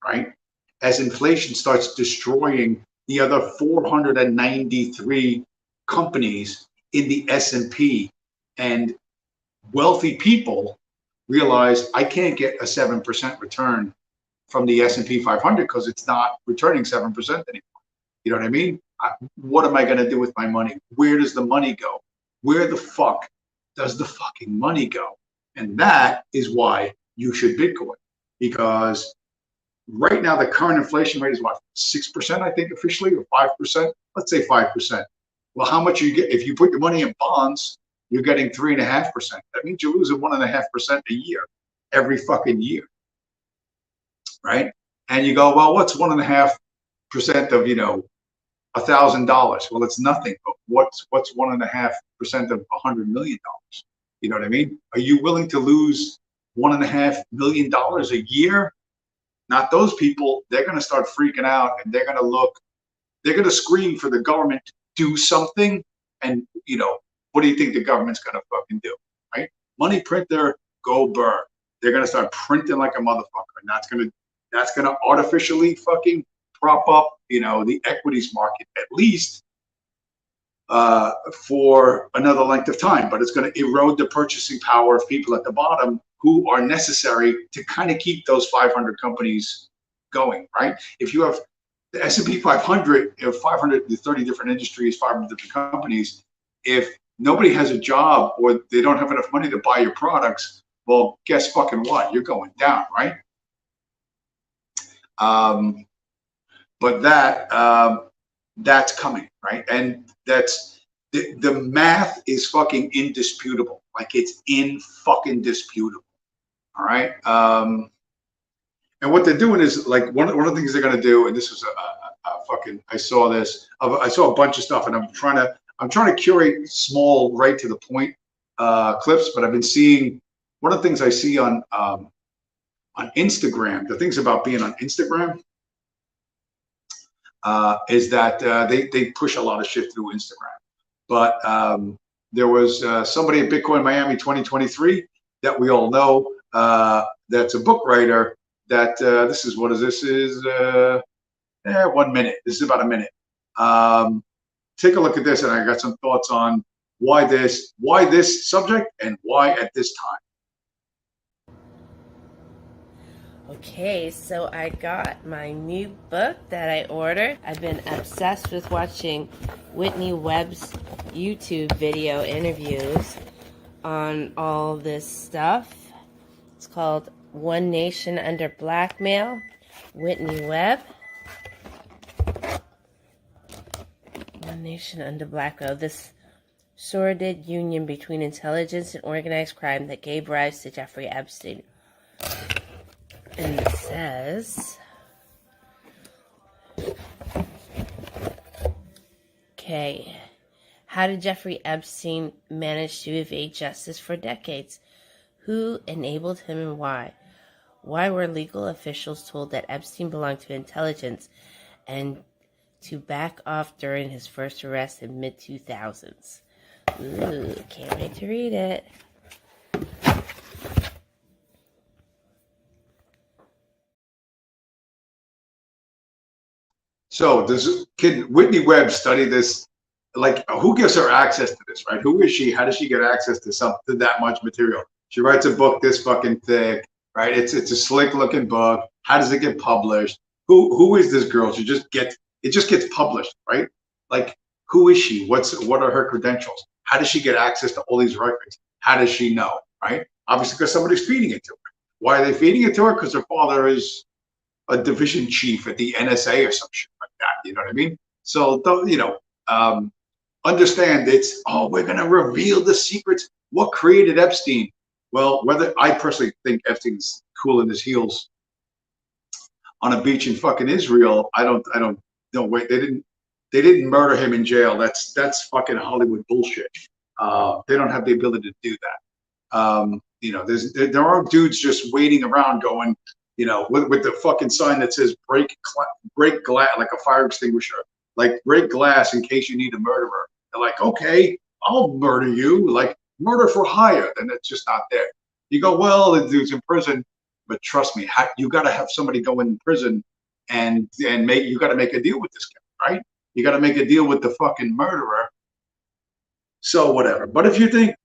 right? As inflation starts destroying the other 493 companies in the S&P, and wealthy people realize I can't get a 7% return from the S&P 500 because it's not returning 7% anymore. You know what I mean? What am I going to do with my money? Where does the money go? Where the fuck does the fucking money go? And that is why you should Bitcoin, because right now the current inflation rate is what, 6%, I think officially, or 5%. Let's say 5%. Well, how much you get if you put your money in bonds? You're getting 3.5%. That means you're losing 1.5% a year, every fucking year, right? And you go, well, what's 1.5% of $1,000? Well, it's nothing. But what's 1.5% of $100 million? You know what I mean? Are you willing to lose $1.5 million a year? Not those people. They're going to start freaking out, and they're going to look. They're going to scream for the government to do something. And what do you think the government's going to fucking do? Right? Money printer, go burn. They're going to start printing like a motherfucker, and that's going to artificially fucking prop up, the equities market at least for another length of time. But it's going to erode the purchasing power of people at the bottom who are necessary to kind of keep those 500 companies going, right? If you have the S&P 500, 530 different industries, 500 different companies, if nobody has a job or they don't have enough money to buy your products, well, guess fucking what? You're going down, right? But that's coming, right? And that's the math is fucking indisputable. Like it's fucking disputable. All right. And what they're doing is like one of the things they're going to do, and this was a fucking, I saw a bunch of stuff, and I'm trying to curate small, right to the point clips, but I've been seeing one of the things I see on Instagram, the things about being on Instagram is that they push a lot of shit through Instagram. But there was somebody at Bitcoin Miami 2023 that we all know that's a book writer that this is 1 minute. This is about a minute. Take a look at this, and I got some thoughts on why this subject and why at this time. Okay, so I got my new book that I ordered. I've been obsessed with watching Whitney Webb's YouTube video interviews on all this stuff. It's called One Nation Under Blackmail, Whitney Webb. One Nation Under Blackmail. This sordid union between intelligence and organized crime that gave rise to Jeffrey Epstein. And it says, okay, how did Jeffrey Epstein manage to evade justice for decades? Who enabled him and why? Why were legal officials told that Epstein belonged to intelligence and to back off during his first arrest in mid-2000s? Ooh, can't wait to read it. So does Whitney Webb study this? Like, who gives her access to this, right? Who is she? How does she get access to that much material? She writes a book this fucking thick, right? It's a slick looking book. How does it get published? Who is this girl? It just gets published, right? Like, who is she? What are her credentials? How does she get access to all these records? How does she know, right? Obviously, because somebody's feeding it to her. Why are they feeding it to her? Because her father is a division chief at the NSA or some shit like that. You know what I mean? So, understand we're going to reveal the secrets. What created Epstein? Well, I personally think Epstein's cooling his heels on a beach in fucking Israel. I don't wait. They didn't murder him in jail. That's fucking Hollywood bullshit. They don't have the ability to do that. There are dudes just waiting around going, with the fucking sign that says break glass, like a fire extinguisher, like break glass in case you need a murderer. They're like, okay, I'll murder you, like murder for hire. And it's just not there. You go, well, the dude's in prison, but trust me, you got to have somebody go in prison and you got to make a deal with this guy, right? You got to make a deal with the fucking murderer. So whatever. But if you think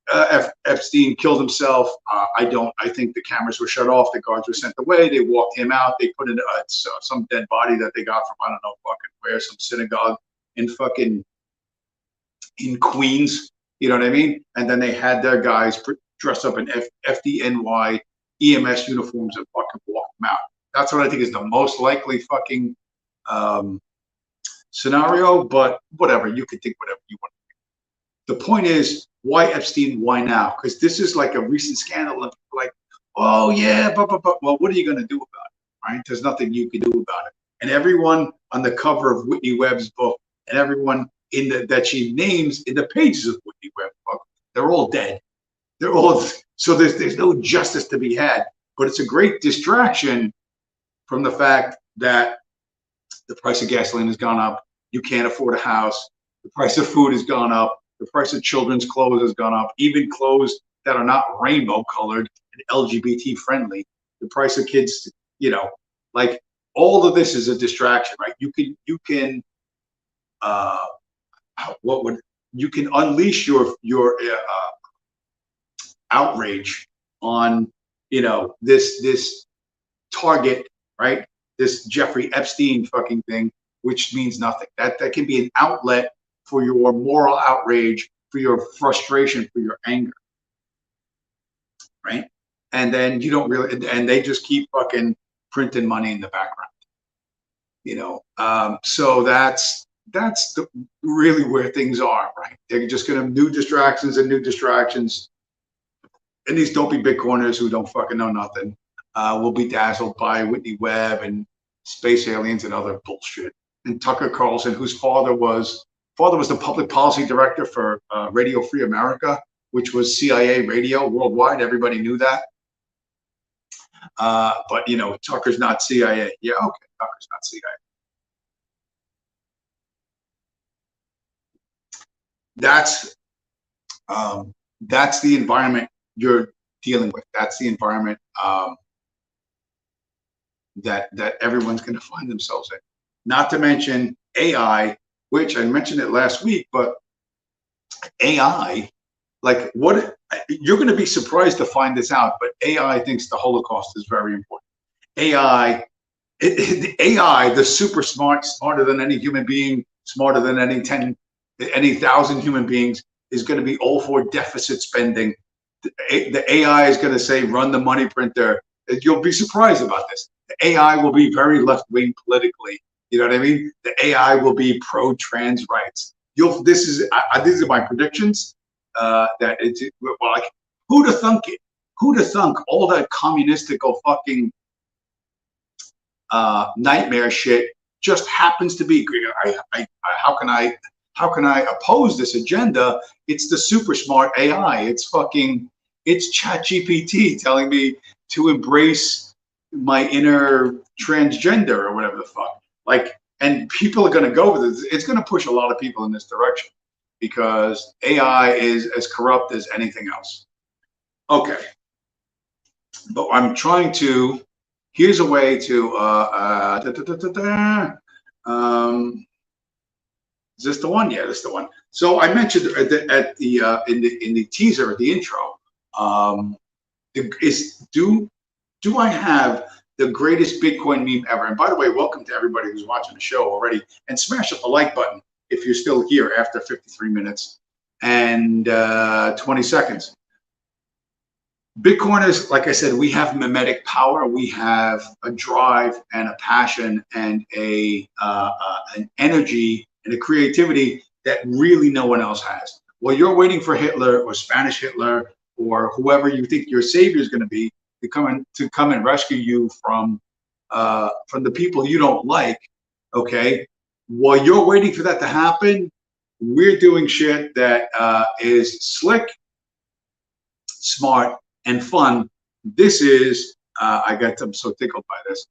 Epstein killed himself, I don't. I think the cameras were shut off. The guards were sent away. They walked him out. They put in some dead body that they got from I don't know fucking where, some synagogue in Queens. You know what I mean? And then they had their guys dressed up in FDNY EMS uniforms and fucking walked them out. That's what I think is the most likely fucking scenario. But whatever, you can think whatever you want. The point is, why Epstein? Why now? Because this is like a recent scandal, and people are like, oh yeah, but well, what are you going to do about it? Right? There's nothing you can do about it. And everyone on the cover of Whitney Webb's book, and everyone that she names in the pages of Whitney Webb's book, they're all dead. They're all so there's no justice to be had. But it's a great distraction from the fact that the price of gasoline has gone up. You can't afford a house. The price of food has gone up. The price of children's clothes has gone up. Even clothes that are not rainbow colored and LGBT friendly. The price of kids, like all of this is a distraction, right? You can unleash your outrage on this target, right? This Jeffrey Epstein fucking thing, which means nothing. That can be an outlet for your moral outrage, for your frustration, for your anger, right? And then you don't really, and they just keep fucking printing money in the background, So that's really where things are, right? They're just gonna have new distractions and new distractions. And these dopey Bitcoiners who don't fucking know nothing will be dazzled by Whitney Webb and space aliens and other bullshit. And Tucker Carlson, whose father was the public policy director for Radio Free America, which was CIA radio worldwide. Everybody knew that. But Tucker's not CIA. Yeah, okay, Tucker's not CIA. That's the environment you're dealing with. That's the environment that everyone's going to find themselves in. Not to mention AI, which I mentioned it last week, but AI, like what you're going to be surprised to find this out, but AI thinks the Holocaust is very important. AI, the super smarter than any human being, smarter than any 1,000 human beings, is going to be all for deficit spending. The AI is going to say, run the money printer. You'll be surprised about this. The AI will be very left-wing politically. You know what I mean? The AI will be pro-trans rights. These are my predictions. That it's like, who'd have thunk it? Who'd have thunk all that communistical fucking nightmare shit just happens to be? How can I oppose this agenda? It's the super smart AI. It's ChatGPT telling me to embrace my inner transgender or whatever the fuck. And people are going to go with it. It's going to push a lot of people in this direction because AI is as corrupt as anything else. Okay. But I'm trying to, here's a way to, is this the one? Yeah, this is the one. So I mentioned in the teaser, the intro, do I have the greatest Bitcoin meme ever? And by the way, welcome to everybody who's watching the show already, and smash up the like button if you're still here after 53 minutes and 20 seconds. Bitcoiners, like I said, we have mimetic power. We have a drive and a passion and an energy and a creativity that really no one else has. While you're waiting for Hitler or Spanish Hitler or whoever you think your savior is going to be to come and rescue you from the people you don't like, okay? While you're waiting for that to happen, we're doing shit that is slick, smart, and fun. This is, I'm so tickled by this.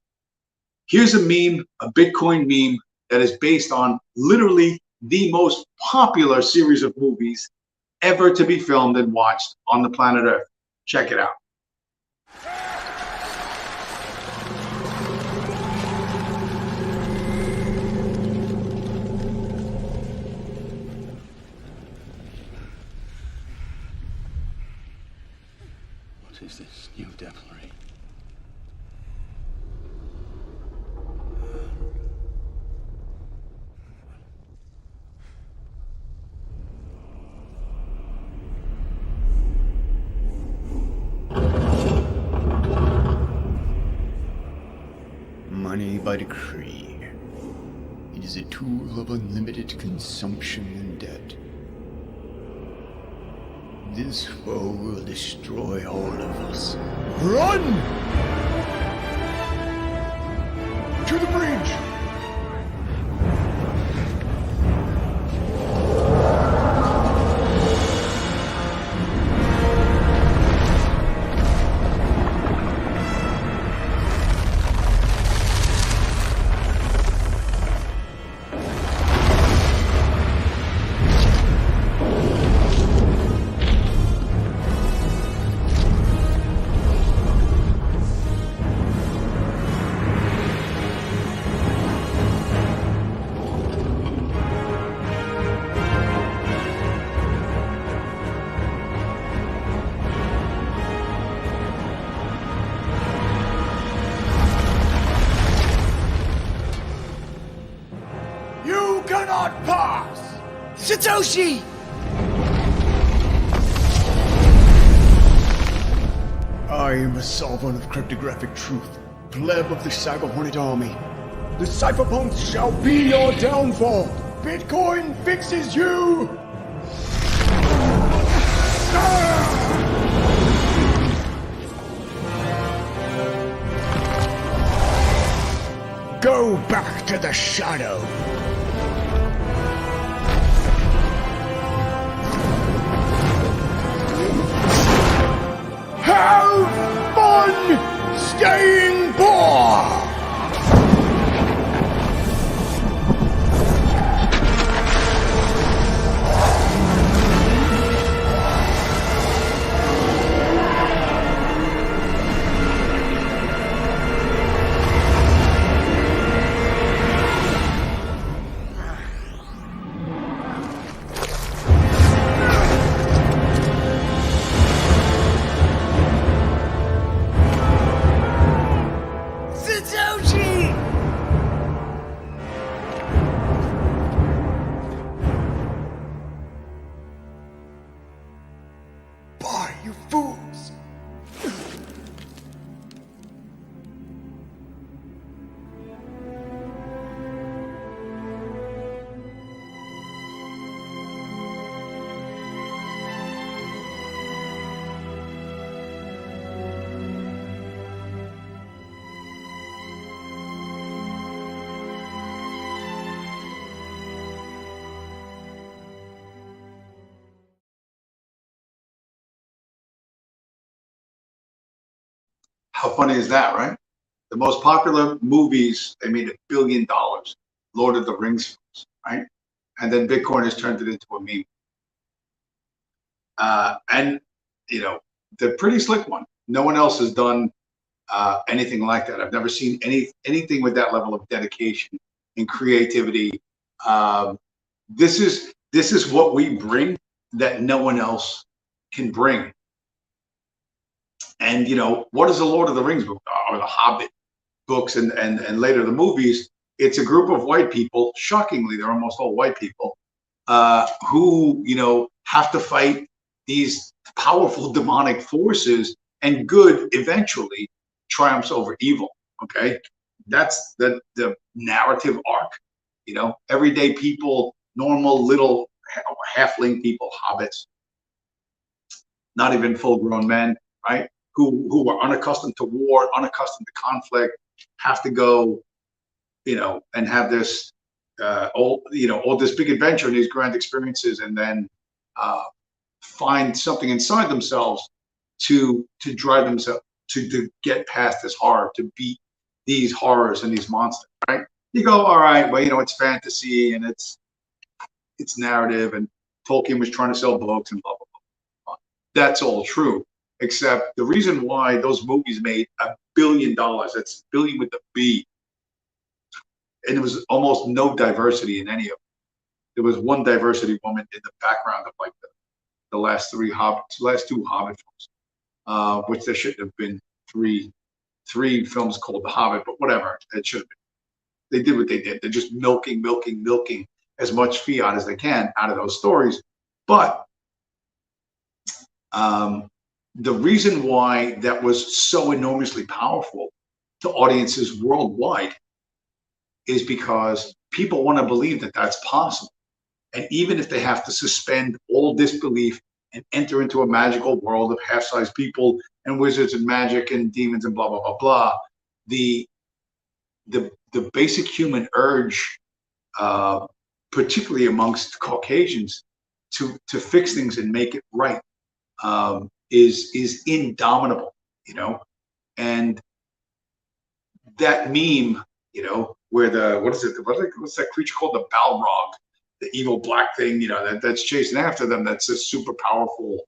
Here's a meme, a Bitcoin meme that is based on literally the most popular series of movies ever to be filmed and watched on the planet Earth. Check it out. What is this new devilry? only by decree. It is a tool of unlimited consumption and debt. This foe will destroy all of us. Run! To the bridge! You cannot pass! Satoshi! I am a solvent of cryptographic truth, pleb of the Cyber Hornet army. The cypherpunks shall be your downfall! Bitcoin fixes you! Go back to the shadow! Have fun staying poor! Satoshi! Bye, you fools! How funny is that, right? The most popular movies, they made $1 billion. Lord of the Rings films, right? And then Bitcoin has turned it into a meme. And, you know, the pretty slick one. No one else has done anything like that. I've never seen anything with that level of dedication and creativity. This is what we bring that no one else can bring. And, you know, what is the Lord of the Rings book or the Hobbit books and later the movies? It's a group of white people. Shockingly, they're almost all white people who, you know, have to fight these powerful demonic forces, and good eventually triumphs over evil. Okay, that's the narrative arc. You know, everyday people, normal little halfling people, hobbits, not even full-grown men, right? Who are unaccustomed to war, unaccustomed to conflict, have to go, you know, and have this all this big adventure and these grand experiences, and then find something inside themselves to drive themselves to get past this horror, to beat these horrors and these monsters, right? You go, all right, well, you know, it's fantasy and it's narrative, and Tolkien was trying to sell books and blah, blah, blah. That's all true. Except the reason why those movies made $1 billion, that's billion with the B, and there was almost no diversity in any of them. There was one diversity woman in the background of like the last two Hobbit films, which there shouldn't have been three films called The Hobbit, but whatever, it should have been. They did what they did. They're just milking as much fiat as they can out of those stories. But the reason why that was so enormously powerful to audiences worldwide is because people want to believe that that's possible. And even if they have to suspend all disbelief and enter into a magical world of half-sized people and wizards and magic and demons and blah, blah, blah, blah, the basic human urge, particularly amongst Caucasians, to fix things and make it right, is indomitable, you know. And that meme, you know, where what's that creature called, the Balrog, the evil black thing, you know, that's chasing after them, that's a super powerful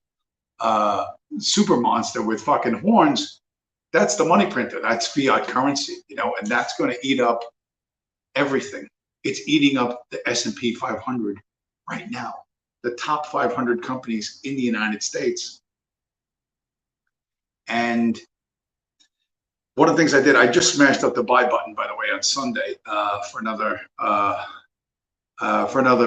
super monster with fucking horns. That's the money printer. That's fiat currency, you know, and that's going to eat up everything. It's eating up the S&P 500 right now, the top 500 companies in the United States. And one of the things I did, I just smashed up the buy button, by the way, on Sunday for another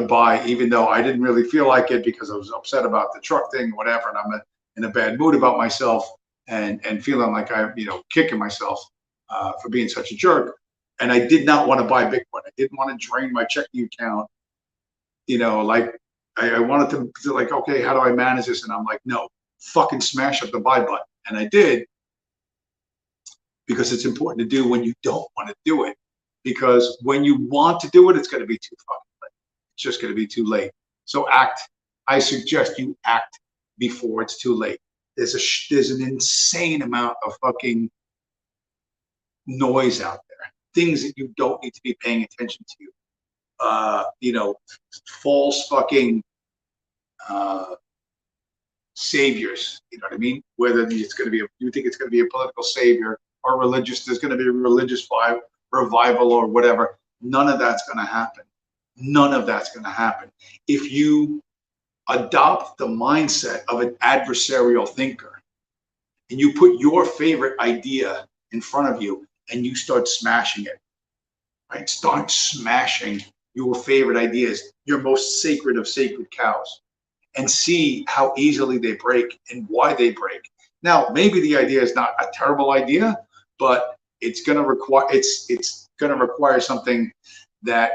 buy, even though I didn't really feel like it because I was upset about the truck thing or whatever, and I'm in a bad mood about myself and feeling like I'm, you know, kicking myself for being such a jerk. And I did not want to buy Bitcoin. I didn't want to drain my checking account. You know, like I wanted to like, okay, how do I manage this? And I'm like, no, fucking smash up the buy button. And I did, because it's important to do when you don't want to do it. Because when you want to do it, it's going to be too fucking late. It's just going to be too late. So act. I suggest you act before it's too late. There's an insane amount of fucking noise out there. Things that you don't need to be paying attention to. You know, false fucking saviors. You know what I mean? Whether it's going to be you think it's going to be a political savior or religious, there's going to be a religious revival or whatever. None of that's going to happen. None of that's going to happen. If you adopt the mindset of an adversarial thinker and you put your favorite idea in front of you and you start smashing it, right? Start smashing your favorite ideas, your most sacred of sacred cows, and see how easily they break and why they break. Now, maybe the idea is not a terrible idea, but it's going to require something that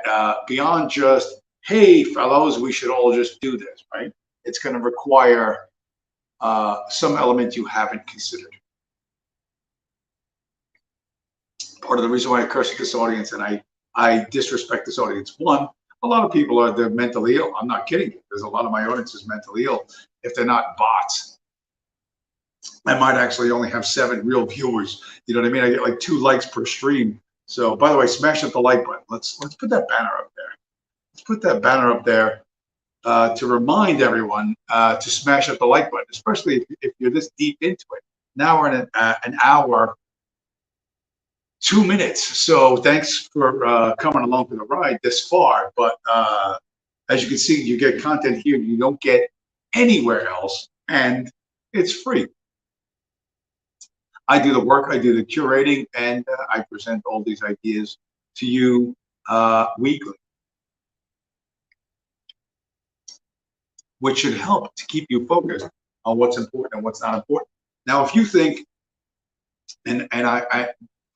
beyond just, hey, fellows, we should all just do this, right? It's going to require some element you haven't considered. Part of the reason why I curse at this audience and I disrespect this audience, one, a lot of people they're mentally ill. I'm not kidding you. There's a lot of my audience is mentally ill. If they're not bots, I might actually only have 7 real viewers. You know what I mean? I get like 2 likes per stream. So, by the way, smash up the like button. Let's put that banner up there. Let's put that banner up there to remind everyone to smash up the like button, especially if you're this deep into it. Now we're in an hour, 2 minutes. So thanks for coming along for the ride this far. But as you can see, you get content here you don't get anywhere else, and it's free. I do the work, I do the curating, and I present all these ideas to you weekly, which should help to keep you focused on what's important and what's not important. Now, if you think, and I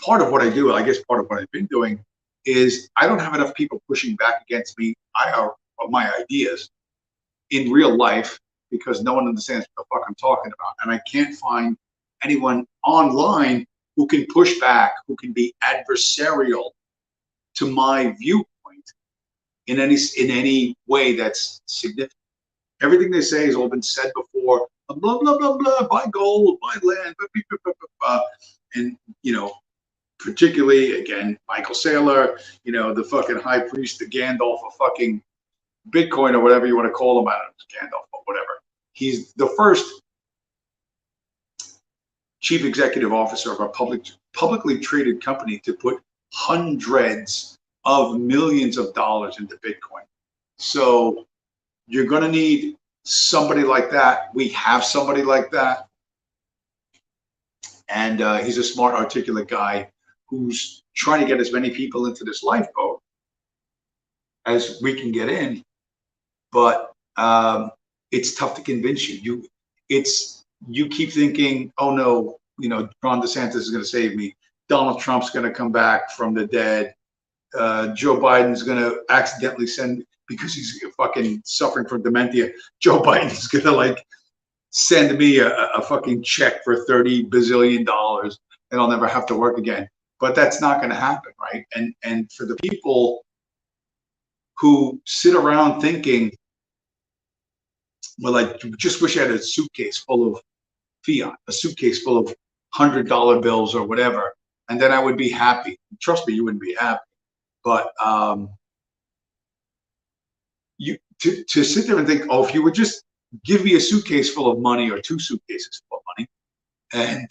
part of what I do, I guess part of what I've been doing, is I don't have enough people pushing back against me or my ideas in real life because no one understands what the fuck I'm talking about. And I can't find anyone online who can push back, who can be adversarial to my viewpoint in any way that's significant. Everything they say has all been said before. Blah blah blah blah. Buy gold, buy land, blah, blah, blah, blah, blah. And you know, particularly again, Michael Saylor, you know, the fucking high priest, the Gandalf of fucking Bitcoin or whatever you want to call him. I don't know, Gandalf or whatever. He's the first chief executive officer of a publicly traded company to put hundreds of millions of dollars into Bitcoin. So you're going to need somebody like that. We have somebody like that. And he's a smart, articulate guy who's trying to get as many people into this lifeboat as we can get in. But it's tough to convince you. You keep thinking, oh no, you know, Ron DeSantis is going to save me. Donald Trump's going to come back from the dead. Joe Biden's going to accidentally send, because he's fucking suffering from dementia, Joe Biden's going to like send me a fucking check for $30 bazillion and I'll never have to work again. But that's not going to happen, right? And for the people who sit around thinking, well, I just wish I had a suitcase full of fiat, a suitcase full of $100 bills or whatever, and then I would be happy. Trust me, you wouldn't be happy. But you to sit there and think, oh, if you would just give me a suitcase full of money or 2 suitcases full of money, and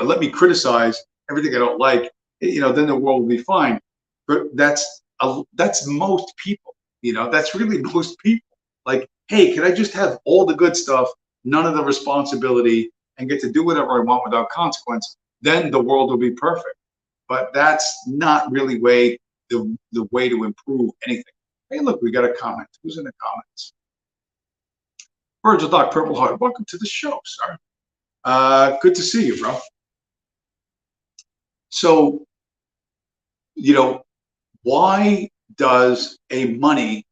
let me criticize everything I don't like, then the world will be fine. But that's most people. That's really most people. Like, hey, can I just have all the good stuff, none of the responsibility, and get to do whatever I want without consequence? Then the world will be perfect. But that's not really the way to improve anything. Hey, look, we got a comment. Who's in the comments? Virgil Doc Purple Heart, welcome to the show, sir. Good to see you, bro. So, why does a money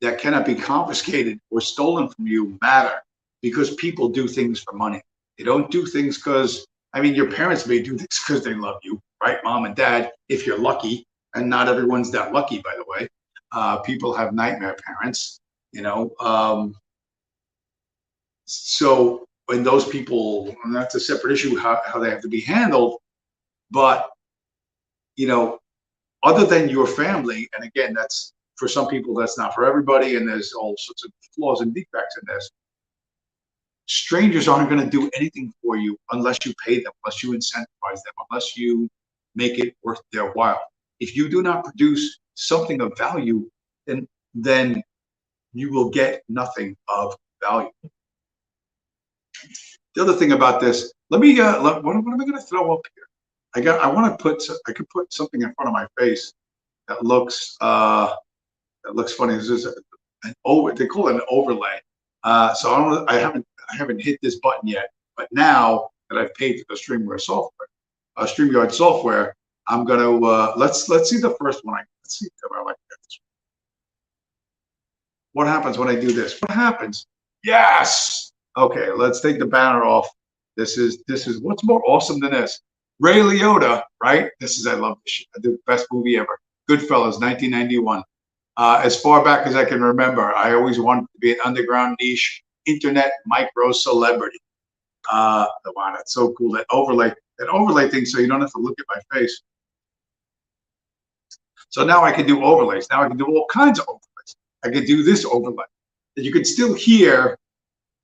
that cannot be confiscated or stolen from you matter? Because people do things for money. They don't do things because, your parents may do things because they love you, right? Mom and dad, if you're lucky, and not everyone's that lucky, by the way. People have nightmare parents, So when those people, and that's a separate issue, how they have to be handled. But, other than your family, and again, that's for some people, that's not for everybody, and there's all sorts of flaws and defects in this. Strangers aren't going to do anything for you unless you pay them, unless you incentivize them, unless you make it worth their while. If you do not produce something of value, then you will get nothing of value. The other thing about this, what am I going to throw up here? I could put something in front of my face that looks funny. This is they call it an overlay. So I haven't hit this button yet, but now that I've paid for the StreamYard software, I'm gonna let's see the first one. Let's see if I like this. What happens when I do this? What happens? Yes. Okay, let's take the banner off. This is what's more awesome than this? Ray Liotta, right? I love this shit. The best movie ever. Goodfellas, 1991. As far back as I can remember, I always wanted to be an underground niche internet micro celebrity. Wow, that's so cool. That overlay thing, so you don't have to look at my face. So now I can do overlays. Now I can do all kinds of overlays. I can do this overlay. You can still hear,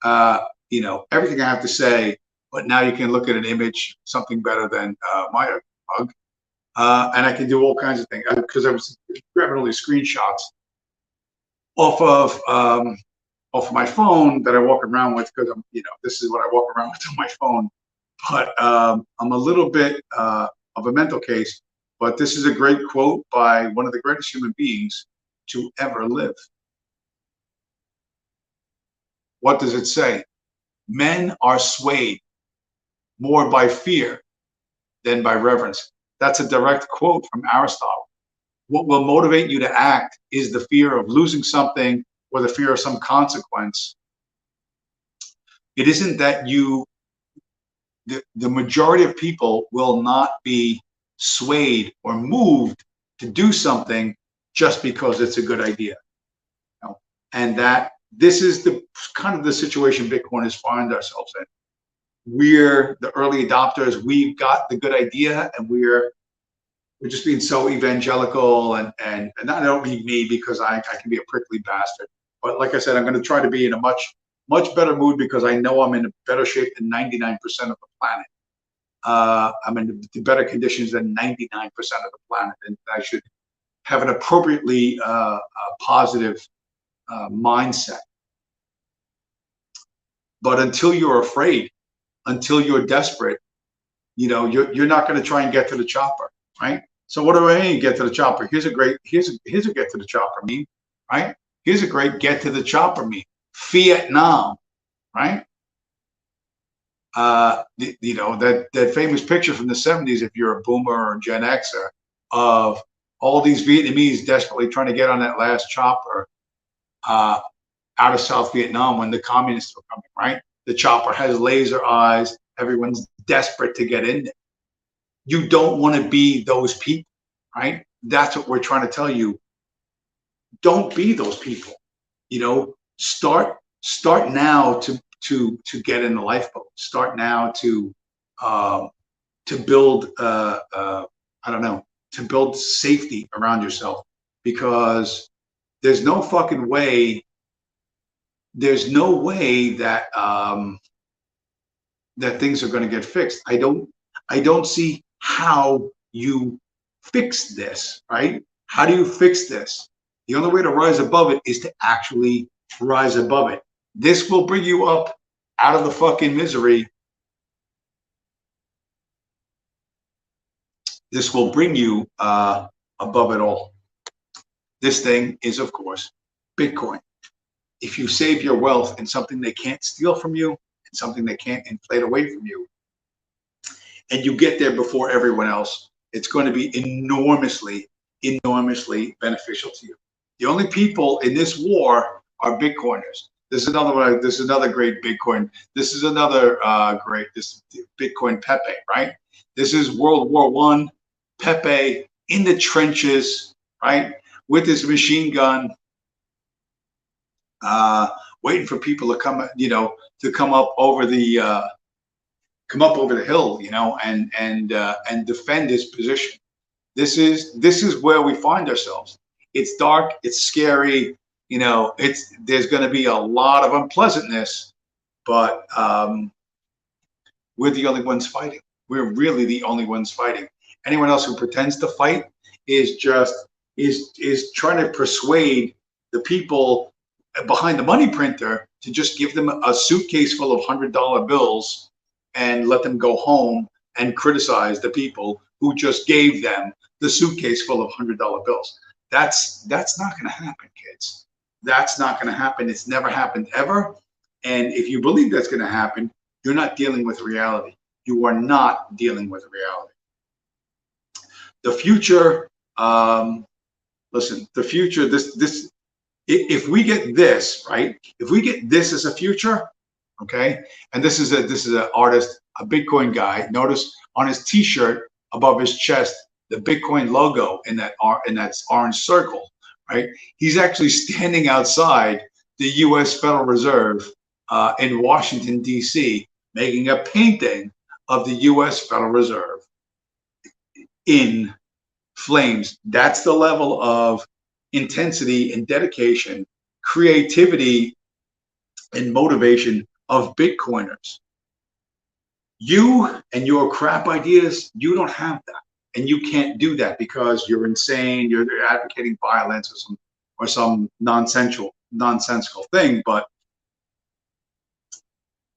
everything I have to say, but now you can look at an image, something better than my mug. And I can do all kinds of things because I was grabbing all these screenshots off of my phone that I walk around with, because this is what I walk around with on my phone. But I'm a little bit of a mental case. But this is a great quote by one of the greatest human beings to ever live. What does it say? Men are swayed more by fear than by reverence. That's a direct quote from Aristotle. What will motivate you to act is the fear of losing something or the fear of some consequence. It isn't that the majority of people will not be swayed or moved to do something just because it's a good idea. And that this is the kind of the situation Bitcoiners find ourselves in. We're the early adopters. We've got the good idea, and we're just being so evangelical, and I don't mean me, because I can be a prickly bastard. But like I said, I'm going to try to be in a much better mood, because I know I'm in a better shape than 99% of the planet. I'm in better conditions than 99% of the planet, and I should have an appropriately positive mindset. But until you're afraid, until you're desperate, you're not going to try and get to the chopper, right? So what do I mean, get to the chopper? Here's a get to the chopper meme, right? Here's a great get to the chopper meme. Vietnam, right? That famous picture from the 70s, if you're a boomer or Gen Xer, of all these Vietnamese desperately trying to get on that last chopper out of South Vietnam when the communists were coming, right? The chopper has laser eyes. Everyone's desperate to get in there. You don't want to be those people, right? That's what we're trying to tell you. Don't be those people. You know, start now to get in the lifeboat. Start now to build I don't know, to build safety around yourself, because there's no fucking way. There's no way that that things are going to get fixed. I don't see how you fix this, right? How do you fix this? The only way to rise above it is to actually rise above it. This will bring you up out of the fucking misery. This will bring you above it all. This thing is, of course, Bitcoin. If you save your wealth in something they can't steal from you, and something they can't inflate away from you, and you get there before everyone else, it's going to be enormously, enormously beneficial to you. The only people in this war are Bitcoiners. This is another one. This is another great Bitcoin. This is another this Bitcoin Pepe, right? This is World War I Pepe in the trenches, right, with his machine gun, waiting for people to come, to come up over the hill, and defend his position. This is where we find ourselves. It's dark. It's scary. There's going to be a lot of unpleasantness, but we're the only ones fighting. We're really the only ones fighting. Anyone else who pretends to fight is trying to persuade the people behind the money printer to just give them a suitcase full of $100 bills and let them go home and criticize the people who just gave them the suitcase full of $100 bills. That's not going to happen, kids. That's not going to happen. It's never happened ever. And if you believe that's going to happen, you're not dealing with reality. You are not dealing with reality. The future, listen, the future, if we get this, right? If we get this as a future, okay? And this is an artist, a Bitcoin guy. Notice on his T-shirt above his chest, the Bitcoin logo in that orange circle, right? He's actually standing outside the U.S. Federal Reserve in Washington, D.C., making a painting of the U.S. Federal Reserve in flames. That's the level of intensity and dedication, creativity, and motivation of Bitcoiners. You and your crap ideas, you don't have that. And you can't do that because you're insane, you're advocating violence or some nonsensical thing. But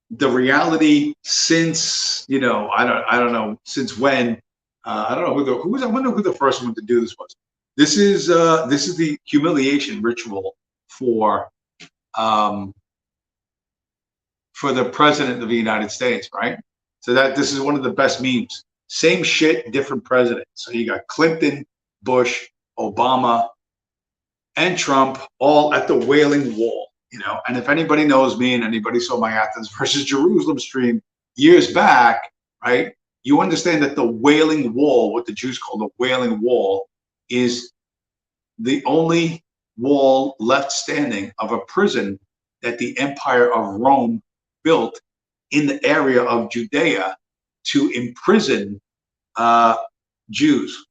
the reality, since I don't know since when, I don't know who was. I wonder who the first one to do this was. This is the humiliation ritual for the president of the United States, right? So this is one of the best memes. Same shit, different president. So you got Clinton, Bush, Obama, and Trump all at the Wailing Wall. And if anybody knows me and anybody saw my Athens versus Jerusalem stream years back, right, you understand that the Wailing Wall, what the Jews call the Wailing Wall, is the only wall left standing of a prison that the Empire of Rome built in the area of Judea to imprison Jews.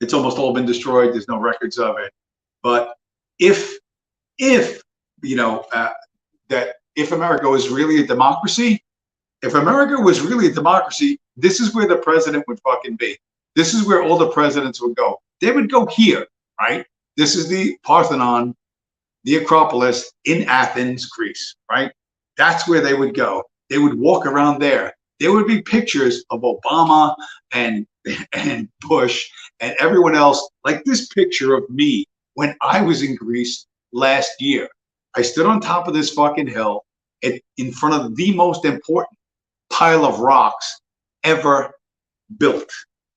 It's almost all been destroyed. There's no records of it. But if America was really a democracy, this is where the president would fucking be. This is where all the presidents would go. They would go here, right? This is the Parthenon, the Acropolis in Athens, Greece, right? That's where they would go. They would walk around there. There would be pictures of Obama and Bush and everyone else, like this picture of me when I was in Greece last year. I stood on top of this fucking hill in front of the most important pile of rocks ever built.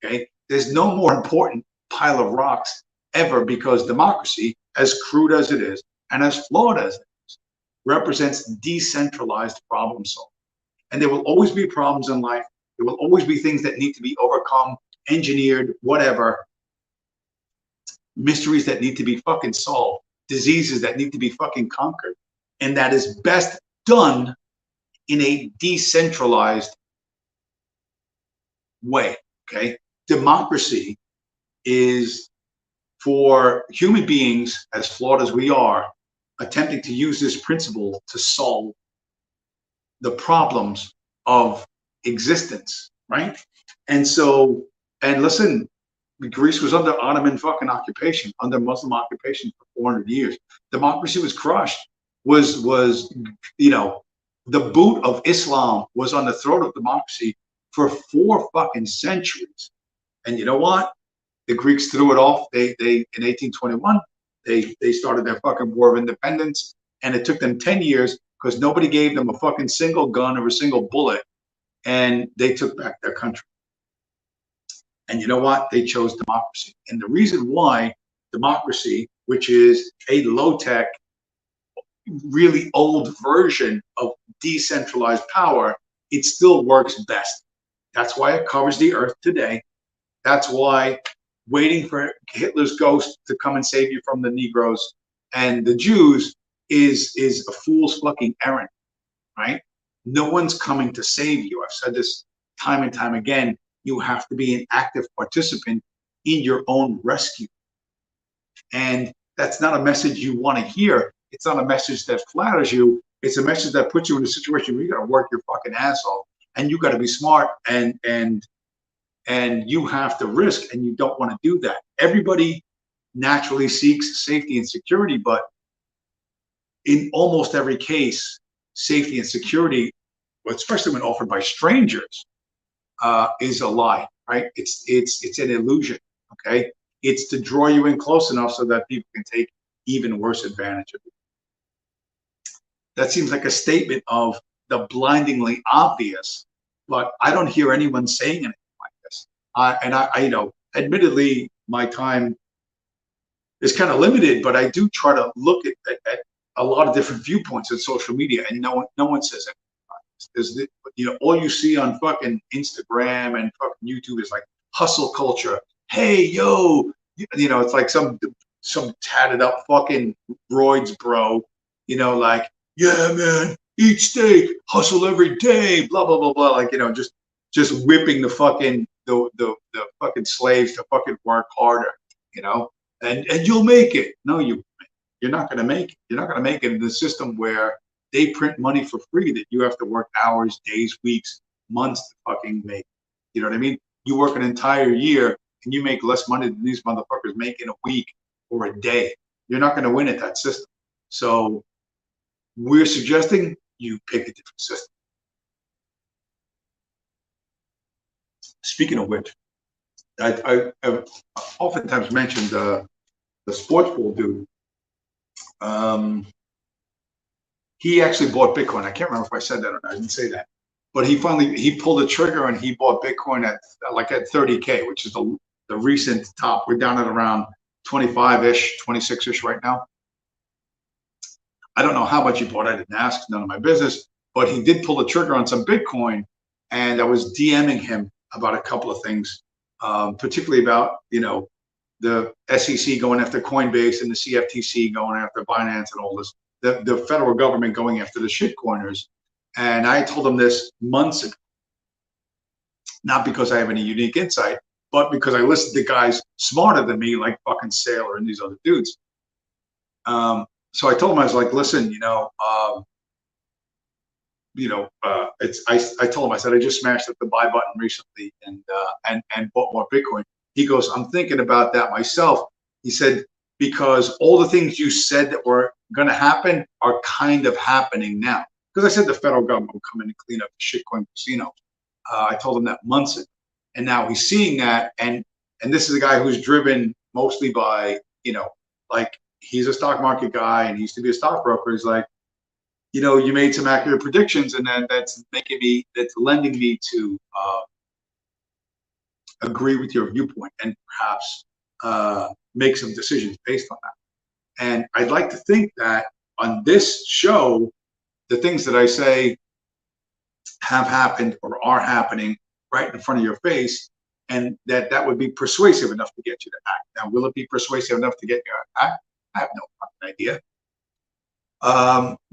Okay, There's no more important pile of rocks ever, because democracy, as crude as it is and as flawed as it is, represents decentralized problem solving. And there will always be problems in life. There will always be things that need to be overcome, engineered, whatever, mysteries that need to be fucking solved, diseases that need to be fucking conquered. And that is best done in a decentralized way, okay? Democracy is for human beings, as flawed as we are, attempting to use this principle to solve the problems of existence, right? And so, and listen, Greece was under Ottoman fucking occupation, under Muslim occupation for 400 years. Democracy was crushed, was, you know, the boot of Islam was on the throat of democracy for 4 fucking centuries. And you know what? The Greeks threw it off. They in 1821, they started their fucking war of independence, and it took them 10 years because nobody gave them a fucking single gun or a single bullet, and they took back their country. And you know what? They chose democracy. And the reason why democracy, which is a low-tech, really old version of decentralized power, it still works best. That's why it covers the earth today. That's why waiting for Hitler's ghost to come and save you from the Negroes and the Jews is a fool's fucking errand, right? No one's coming to save you. I've said this time and time again. You have to be an active participant in your own rescue. And that's not a message you want to hear. It's not a message that flatters you. It's a message that puts you in a situation where you got to work your fucking ass off, and you got to be smart, and you have to risk, and you don't want to do that. Everybody naturally seeks safety and security, but in almost every case, safety and security, especially when offered by strangers, is a lie, right? It's an illusion, okay? It's to draw you in close enough so that people can take even worse advantage of you. That seems like a statement of the blindingly obvious, but I don't hear anyone saying anything like this. I you know, admittedly, my time is kind of limited, but I do try to look at a lot of different viewpoints on social media, and no one says anything. There's, you know, all you see on fucking Instagram and fucking YouTube is like hustle culture. Hey, yo, you know, it's like some tatted up fucking roids bro, you know, like, yeah, man, eat steak, hustle every day, blah, blah, blah, blah. Like, you know, just whipping the fucking, the fucking slaves to fucking work harder, you know, and you'll make it. No, you're not going to make it. You're not going to make it in the system where they print money for free that you have to work hours, days, weeks, months to fucking make. You know what I mean? You work an entire year and you make less money than these motherfuckers make in a week or a day. You're not going to win at that system. So we're suggesting you pick a different system. Speaking of which, I've oftentimes mentioned the sports ball dude. He actually bought Bitcoin. I can't remember if I said that or not. I didn't say that. But he pulled the trigger and he bought Bitcoin at 30K, which is the recent top. We're down at around 25-ish, 26-ish right now. I don't know how much he bought. I didn't ask. None of my business. But he did pull the trigger on some Bitcoin, and I was DMing him about a couple of things, particularly about, you know, the SEC going after Coinbase and the CFTC going after Binance and all this. The federal government going after the shitcoiners. And I told him this months ago, not because I have any unique insight, but because I listened to guys smarter than me, like fucking Sailor and these other dudes. So I told him, I was like, listen, I told him, I said, I just smashed up the buy button recently and bought more Bitcoin. He goes, I'm thinking about that myself. He said, because all the things you said that were going to happen are kind of happening now. Because I said the federal government will come in and clean up the shitcoin casino. I told him that months ago. And now he's seeing that. And this is a guy who's driven mostly by, like, he's a stock market guy and he used to be a stockbroker. He's like, you made some accurate predictions, and then that's lending me to agree with your viewpoint and perhaps make some decisions based on that. And I'd like to think that on this show, the things that I say have happened or are happening right in front of your face, and that would be persuasive enough to get you to act. Now, will it be persuasive enough to get you to act? I have no fucking idea.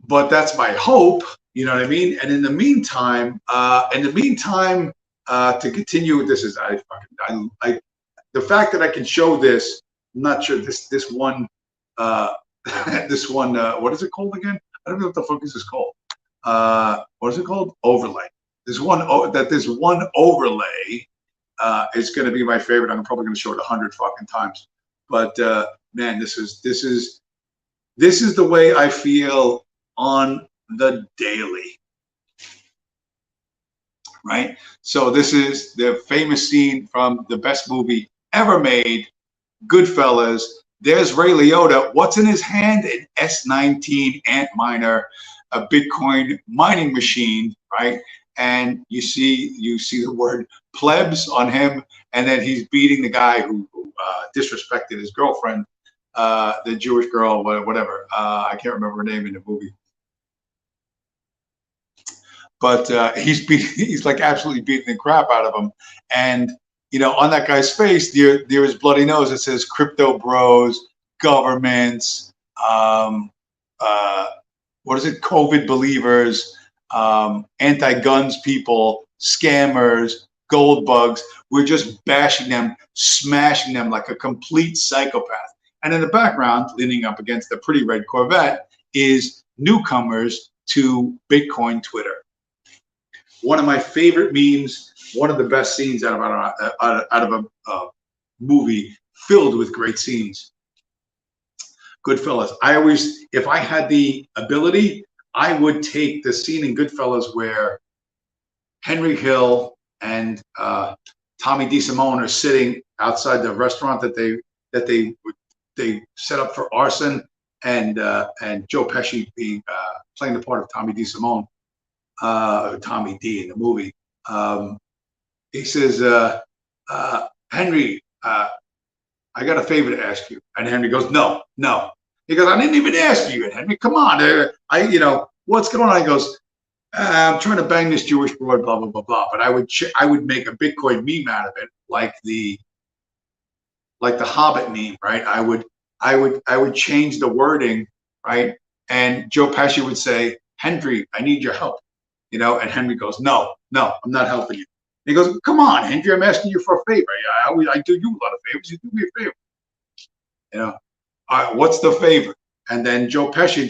But that's my hope, you know what I mean? And in the meantime, to continue with this is I the fact that I can show this, I'm not sure this one this one what is it called again? I don't know what the fuck is this called. What is it called? Overlay. This one overlay is going to be my favorite. I'm probably going to show it 100 fucking times. But man, this is the way I feel on the daily. Right? So this is the famous scene from the best movie ever made, Goodfellas. There's Ray Liotta. What's in his hand? An S19 Antminer, a Bitcoin mining machine, right? And you see the word plebs on him, and then he's beating the guy who disrespected his girlfriend, the Jewish girl, whatever. I can't remember her name in the movie. But he's like absolutely beating the crap out of him. And, you know, on that guy's face, there is bloody nose. It says crypto bros, governments, what is it? COVID believers, anti-guns people, scammers, gold bugs. We're just bashing them, smashing them like a complete psychopath. And in the background, leaning up against the pretty red Corvette, is newcomers to Bitcoin Twitter. One of my favorite memes, one of the best scenes out of a movie filled with great scenes. Goodfellas. If I had the ability, I would take the scene in Goodfellas where Henry Hill and Tommy DeSimone are sitting outside the restaurant that they set up for arson, and Joe Pesci playing the part of Tommy DeSimone. Tommy D in the movie. He says, Henry, I got a favor to ask you. And Henry goes, no. He goes, I didn't even ask you. And Henry, come on. What's going on? He goes, I'm trying to bang this Jewish broad, blah, blah, blah, blah. But I would make a Bitcoin meme out of it, like the Hobbit meme, right? I would change the wording, right? And Joe Pesci would say, Henry, I need your help. You know, and Henry goes, no, I'm not helping you. And he goes, come on, Henry, I'm asking you for a favor. I do you a lot of favors. You do me a favor. You know, what's the favor? And then Joe Pesci,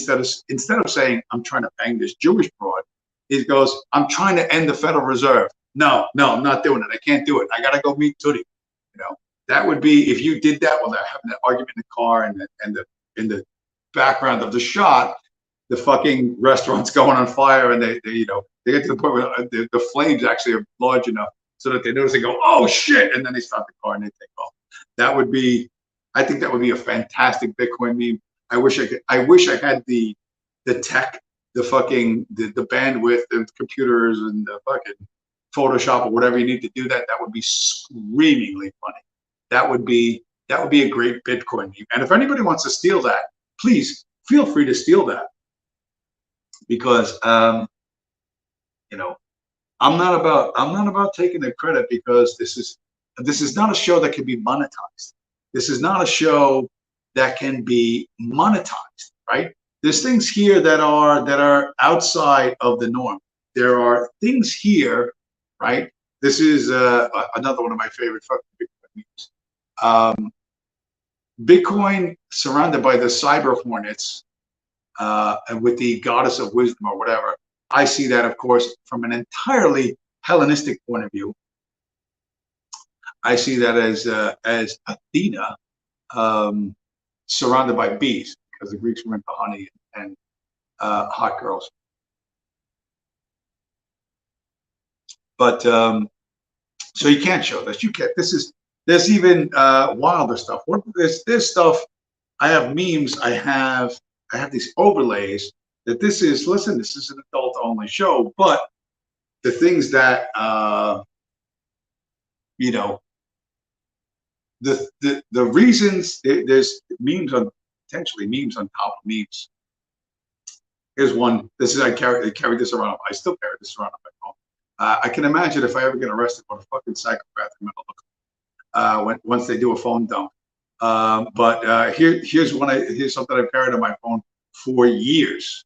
instead of saying, I'm trying to bang this Jewish broad, he goes, I'm trying to end the Federal Reserve. No, I'm not doing it. I can't do it. I got to go meet Tootie. You know, that would be, if you did that while they're having an argument in the car and in the background of the shot, the fucking restaurant's going on fire, and they get to the point where the flames actually are large enough so that they notice, they go, oh shit, and then they stop the car and they take off. I think that would be a fantastic Bitcoin meme. I wish I had the tech, the bandwidth, the computers, and the fucking Photoshop or whatever you need to do that. That would be screamingly funny. That would be a great Bitcoin meme. And if anybody wants to steal that, please feel free to steal that. Because you know, I'm not about taking the credit, because this is not a show that can be monetized. This is not a show that can be monetized, right? There's things here that are outside of the norm. There are things here, right? This is another one of my favorite fucking Bitcoin memes. Bitcoin surrounded by the cyber hornets, and with the goddess of wisdom or whatever. I see that, of course, from an entirely Hellenistic point of view. I see that as Athena surrounded by bees, because the Greeks were into honey and hot girls. But so you can't show this. You can't. There's even wilder stuff. There's stuff. I have memes. I have these overlays that this is an adult only show, but the things that the reasons there's memes on potentially memes on top of memes. Here's one. This is I carry this around. I still carry this around on my phone. I can imagine if I ever get arrested, what a fucking psychopath I'm gonna look once they do a phone dump. But here's something I've carried on my phone for years.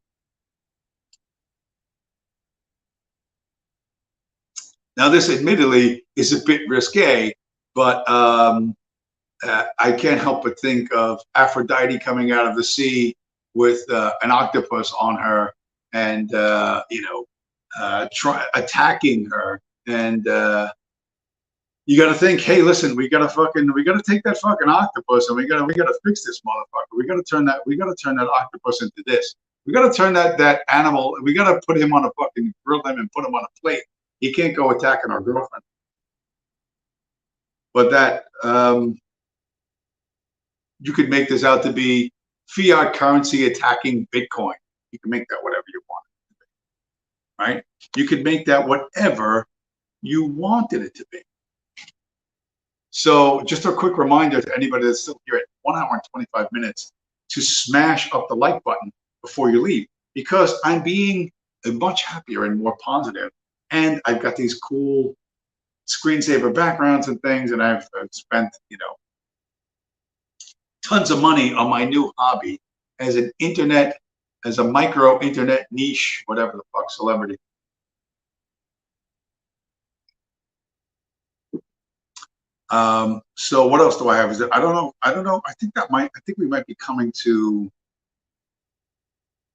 Now this admittedly is a bit risque, but I can't help but think of Aphrodite coming out of the sea with an octopus on her, and attacking her, and you got to think, hey, listen, we got to take that fucking octopus, and we got to fix this motherfucker. We got to turn that octopus into this. We got to turn that animal. We got to put him on a fucking grill him and put him on a plate. He can't go attacking our girlfriend. But that you could make this out to be fiat currency attacking Bitcoin. You can make that whatever you want, right? You could make that whatever you wanted it to be. So just a quick reminder to anybody that's still here at 1 hour and 25 minutes to smash up the like button before you leave, because I'm being much happier and more positive. And I've got these cool screensaver backgrounds and things, and I've spent, tons of money on my new hobby as a micro internet niche, whatever the fuck, celebrity. So what else do I have? I don't know. I think we might be coming to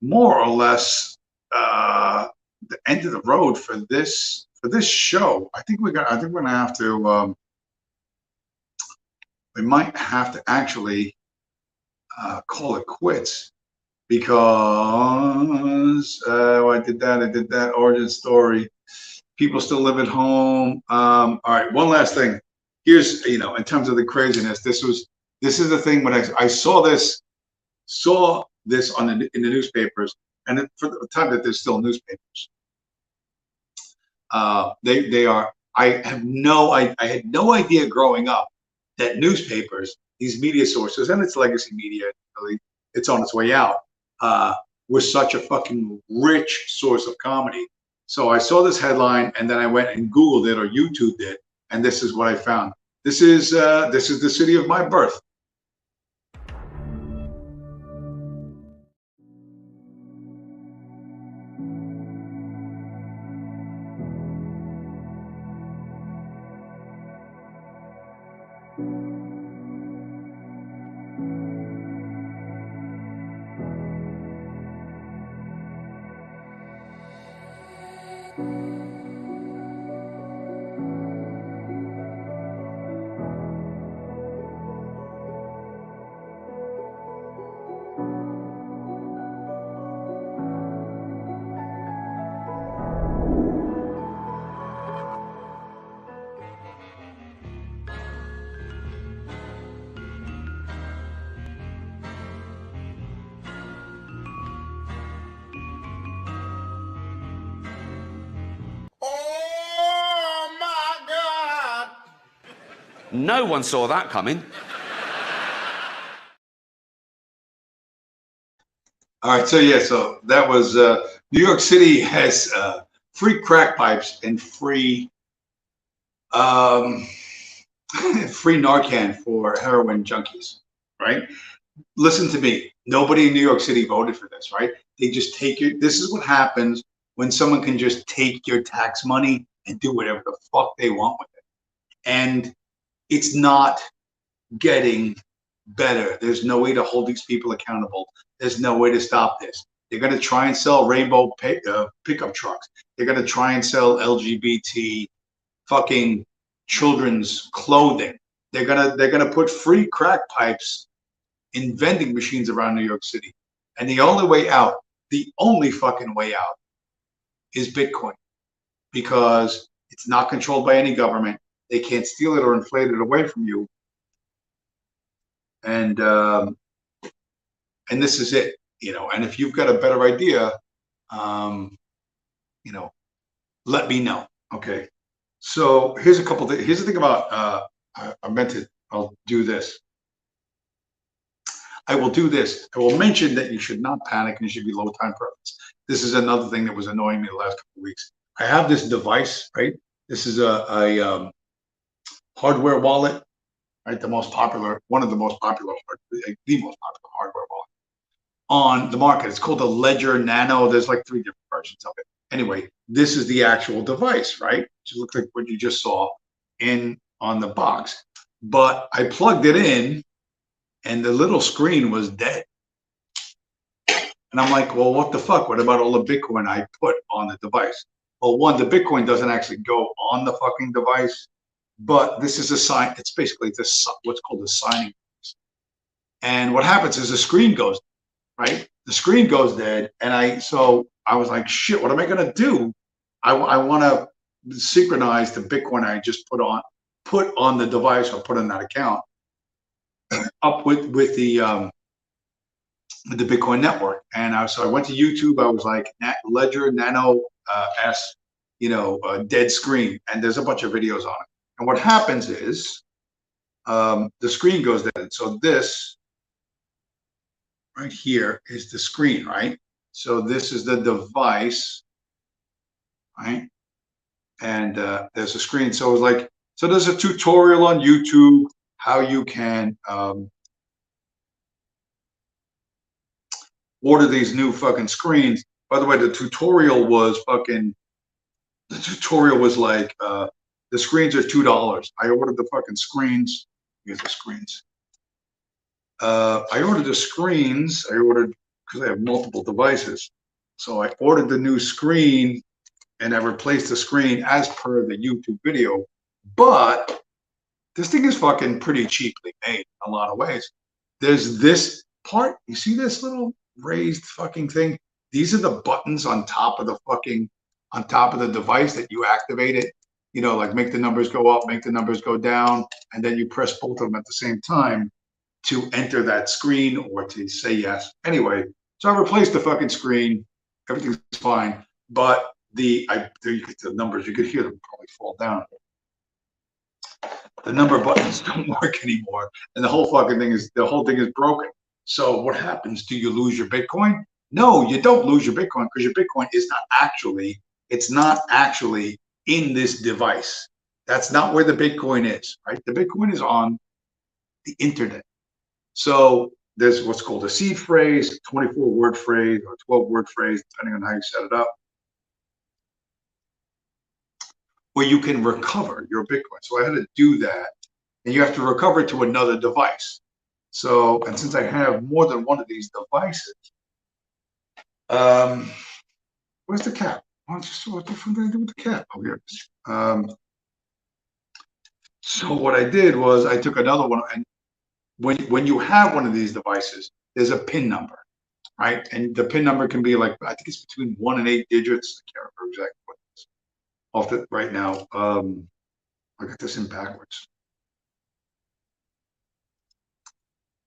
more or less the end of the road for this show. I think we're gonna have to we might have to actually call it quits, because I did that origin story. People still live at home. All right, one last thing. Here's, in terms of the craziness, this is the thing when I saw this in the newspapers, and for the time that there's still newspapers, they are. I had no idea growing up that newspapers, these media sources, and it's legacy media, really, it's on its way out, were such a fucking rich source of comedy. So I saw this headline, and then I went and Googled it or YouTubed it, and this is what I found. This is the city of my birth. No one saw that coming. All right, so that was New York City has free crack pipes and free free Narcan for heroin junkies, right? Listen to me. Nobody in New York City voted for this, right? They just take your. This is what happens when someone can just take your tax money and do whatever the fuck they want with it. And it's not getting better. There's no way to hold these people accountable. There's no way to stop this. They're going to try and sell rainbow pickup trucks. They're going to try and sell LGBT fucking children's clothing. They're gonna put free crack pipes in vending machines around New York City. And the only fucking way out is Bitcoin, because it's not controlled by any government. They can't steal it or inflate it away from you. And this is it, and if you've got a better idea, let me know. Okay. So here's the thing about I meant to I'll do this. I will do this. I will mention that you should not panic and you should be low time preference. This is another thing that was annoying me the last couple of weeks. I have this device, right? This is a hardware wallet, right? The most popular, one of the most popular, the most popular hardware wallet on the market. It's called the Ledger Nano. There's like 3 different versions of it. Anyway, this is the actual device, right? It looks like what you just saw on the box. But I plugged it in and the little screen was dead. And I'm like, well, what the fuck? What about all the Bitcoin I put on the device? Well, one, the Bitcoin doesn't actually go on the fucking device, but this is a sign. It's basically this what's called a signing device. And what happens is the screen goes, right? The screen goes dead. And so I was like, shit, what am I going to do? I want to synchronize the Bitcoin I just put on the device or put on that account up with the Bitcoin network. And so I went to YouTube. I was like, Ledger Nano S, dead screen. And there's a bunch of videos on it. And what happens is the screen goes dead. So this right here is the screen, right? So this is the device, right? And there's a screen. So it was like, so there's a tutorial on YouTube how you can order these new fucking screens. By the way, the tutorial was like, the screens are $2. I ordered the fucking screens. Here's the screens. I ordered the screens. Because I have multiple devices. So I ordered the new screen and I replaced the screen as per the YouTube video. But this thing is fucking pretty cheaply made in a lot of ways. There's this part. You see this little raised fucking thing? These are the buttons on top of the device that you activate it. Like make the numbers go up, make the numbers go down, and then you press both of them at the same time to enter that screen or to say yes. Anyway, so I replaced the fucking screen. Everything's fine, but the numbers, you could hear them probably fall down. The number buttons don't work anymore, and the whole thing is broken. So what happens? Do you lose your Bitcoin? No, you don't lose your Bitcoin because your Bitcoin is not actually in this device. That's not where the Bitcoin is, right? The Bitcoin is on the internet. So there's what's called a seed phrase, a 24-word phrase, or a 12-word phrase, depending on how you set it up. Where you can recover your Bitcoin. So I had to do that. And you have to recover it to another device. So, and since I have more than one of these devices, where's the cap? What the fuck did I do with the cap? Oh, here it is. So what I did was I took another one, and when you have one of these devices, there's a PIN number, right? And the PIN number can be like, I think it's between 1 and 8 digits. I can't remember exactly what it is off the right now. I got this in backwards.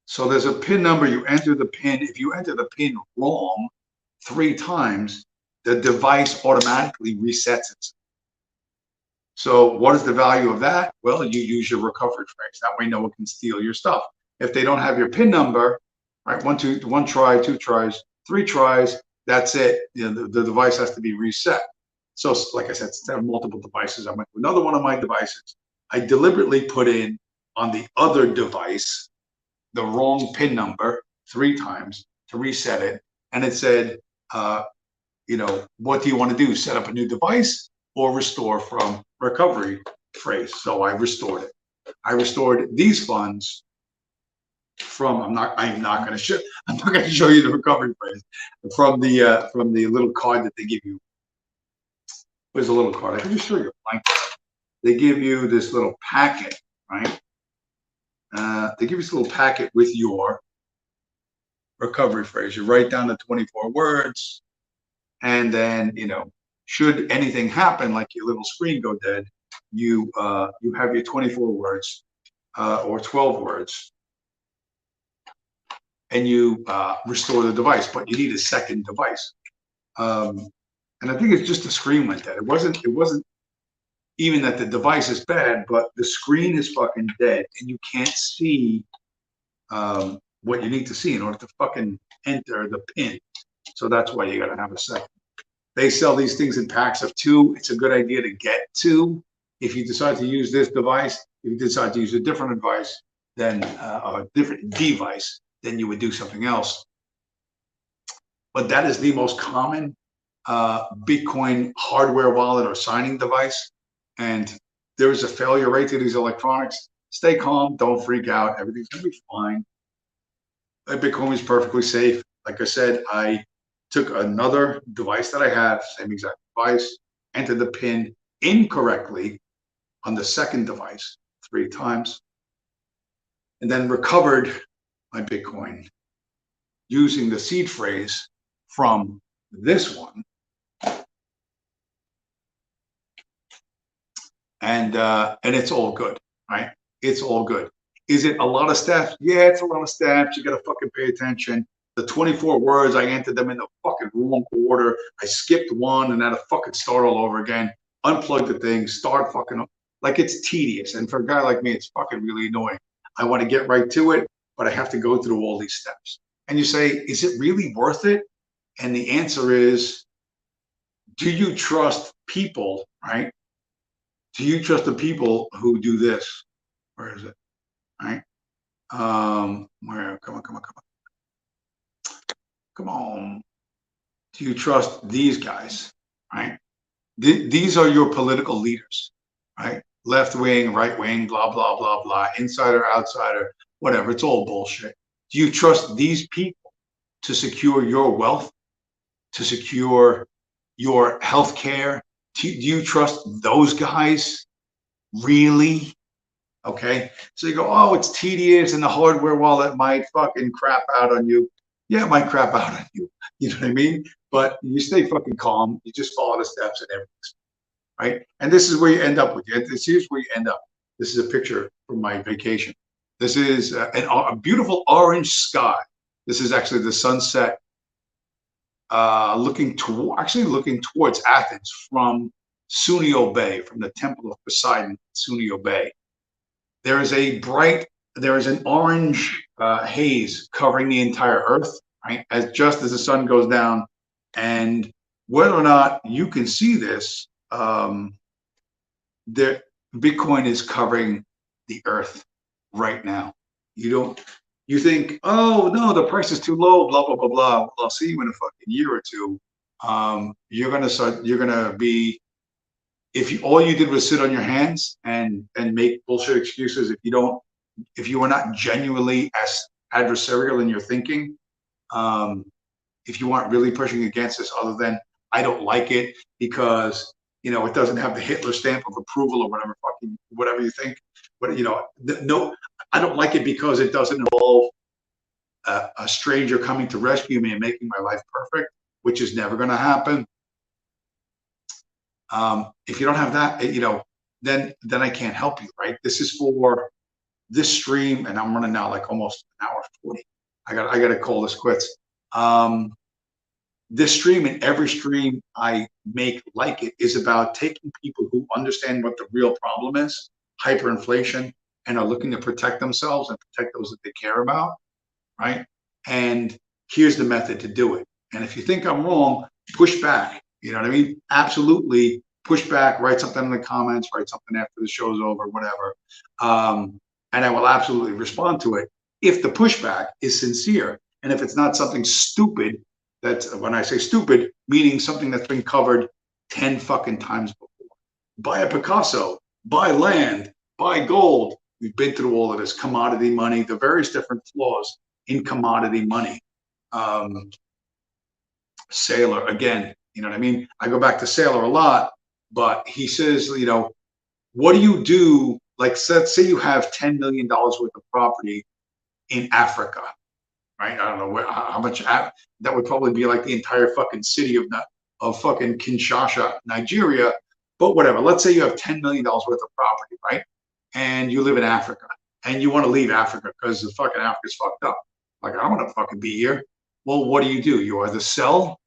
So there's a PIN number. You enter the PIN. If you enter the PIN wrong 3 times, the device automatically resets itself. So what is the value of that? Well, you use your recovery phrase. That way no one can steal your stuff. If they don't have your PIN number, right, one try, 2 tries, 3 tries, that's it. The device has to be reset. So like I said, since I have multiple devices, I went to another one of my devices. I deliberately put in on the other device the wrong PIN number 3 times to reset it. And it said, what do you want to do? Set up a new device or restore from recovery phrase? So I restored it. I restored these funds from, I'm not going to show you the recovery phrase from the little card that they give you. There's a little card. I can just show you a blank card. They give you this little packet, right? They give you this little packet with your recovery phrase. You write down the 24 words, and then, should anything happen, like your little screen go dead, you have your 24 words or 12 words, and you restore the device. But you need a second device. And I think it's just the screen went dead. It wasn't even that the device is bad, but the screen is fucking dead and you can't see what you need to see in order to fucking enter the pin. So that's why you gotta have a second. They sell these things in packs of 2. It's a good idea to get 2. If you decide to use this device, if you decide to use a different device, then a different device, then you would do something else. But that is the most common Bitcoin hardware wallet or signing device. And there is a failure rate to these electronics. Stay calm, don't freak out. Everything's gonna be fine. Bitcoin is perfectly safe. Like I said, I took another device that I have, same exact device, entered the pin incorrectly on the second device 3 times, and then recovered my Bitcoin using the seed phrase from this one. And it's all good, right? It's all good. Is it a lot of steps? Yeah, it's a lot of steps. You got to fucking pay attention. The 24 words, I entered them in the fucking wrong order. I skipped one and had to fucking start all over again. Unplug the thing, start fucking up. Like, it's tedious. And for a guy like me, it's fucking really annoying. I want to get right to it, but I have to go through all these steps. And you say, is it really worth it? And the answer is, do you trust people, right? Do you trust the people who do this? Where is it? Right? Where? Come on. Come on. Do you trust these guys? Right? These are your political leaders, right? Left wing, right wing, blah, blah, blah, blah, insider, outsider, whatever. It's all bullshit. Do you trust these people to secure your wealth, to secure your health care? Do you trust those guys? Really? Okay. So you go, oh, it's tedious and the hardware wallet might fucking crap out on you. Yeah, it might crap out on you. You know what I mean? But you stay fucking calm. You just follow the steps and everything's right. And this is where you end up with it. Here's where you end up. This is a picture from my vacation. This is a beautiful orange sky. This is actually the sunset looking towards Athens from Sunio Bay, from the Temple of Poseidon, Sunio Bay. There is an orange haze covering the entire Earth, right? Just as the sun goes down, and whether or not you can see this, Bitcoin is covering the Earth right now. You think, oh no, the price is too low, blah blah blah blah. Well, I'll see you in a fucking year or two. You're gonna be. If all you did was sit on your hands and make bullshit excuses, if you are not genuinely as adversarial in your thinking, if you aren't really pushing against this, other than I don't like it because it doesn't have the Hitler stamp of approval or whatever you think, but no, I don't like it because it doesn't involve a stranger coming to rescue me and making my life perfect, which is never going to happen. If you don't have that, then I can't help you, right? This is for this stream, and I'm running now like almost an hour 40. I got to call this quits. This stream and every stream I make like it is about taking people who understand what the real problem is, hyperinflation, and are looking to protect themselves and protect those that they care about, right? And here's the method to do it. And if you think I'm wrong, push back. You know what I mean? Absolutely push back, write something in the comments, write something after the show's over, whatever. And I will absolutely respond to it if the pushback is sincere. And if it's not something stupid, that's when I say stupid, meaning something that's been covered 10 fucking times before. Buy a Picasso, buy land, buy gold. We've been through all of this commodity money, the various different flaws in commodity money. Saylor, again, you know what I mean? I go back to Saylor a lot, but he says, what do you do? Like, let's say you have $10 million worth of property in Africa, right? I don't know how much, that would probably be like the entire fucking city of fucking Kinshasa, Nigeria, but whatever. Let's say you have $10 million worth of property, right? And you live in Africa and you want to leave Africa because the fucking Africa's fucked up. Like, I don't want to fucking be here. Well, what do? You either sell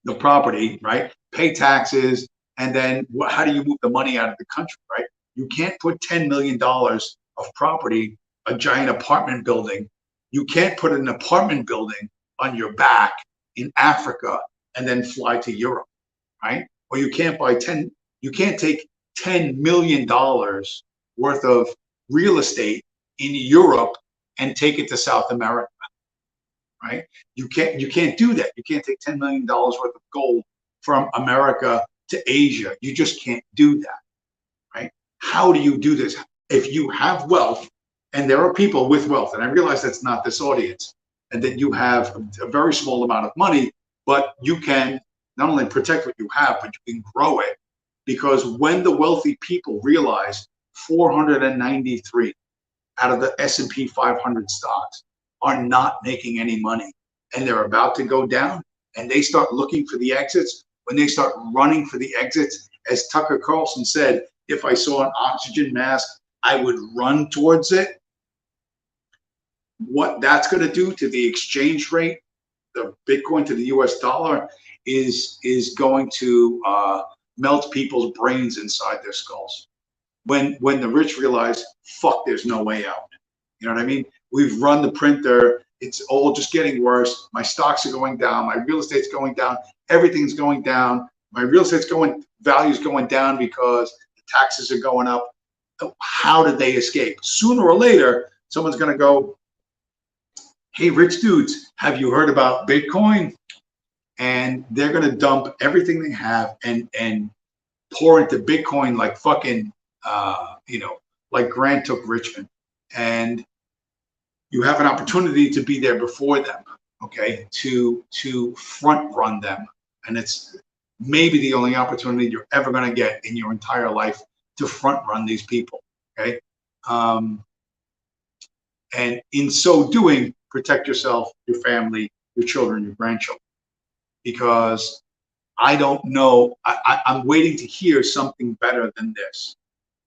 the property, right? Pay taxes And then how do you move the money out of the country, right? You can't put $10 million of property, a giant apartment building. You can't put an apartment building on your back in Africa and then fly to Europe, right? Or you can't take $10 million worth of real estate in Europe and take it to South America, right? You can't do that. You can't take $10 million worth of gold from America to Asia. You just can't do that, right? How do you do this? If you have wealth, and there are people with wealth, and I realize that's not this audience, and that you have a very small amount of money, but you can not only protect what you have, but you can grow it. Because when the wealthy people realize 493 out of the S&P 500 stocks are not making any money, and they're about to go down, and they start looking for the exits, when they start running for the exits, as Tucker Carlson said, if I saw an oxygen mask, I would run towards it. What that's going to do to the exchange rate, the Bitcoin to the US dollar, is going to melt people's brains inside their skulls. When the rich realize, fuck, there's no way out. You know what I mean? We've run the printer. It's all just getting worse. My stocks are going down. My real estate's going down. Everything's going down. My real estate's value's going down because the taxes are going up. How did they escape? Sooner or later, someone's going to go, hey, rich dudes, have you heard about Bitcoin? And they're going to dump everything they have and pour into Bitcoin like fucking, like Grant took Richmond. And you have an opportunity to be there before them, okay, to front run them. And it's maybe the only opportunity you're ever going to get in your entire life to front run these people, okay? And in so doing, protect yourself, your family, your children, your grandchildren. Because I don't know, I'm waiting to hear something better than this.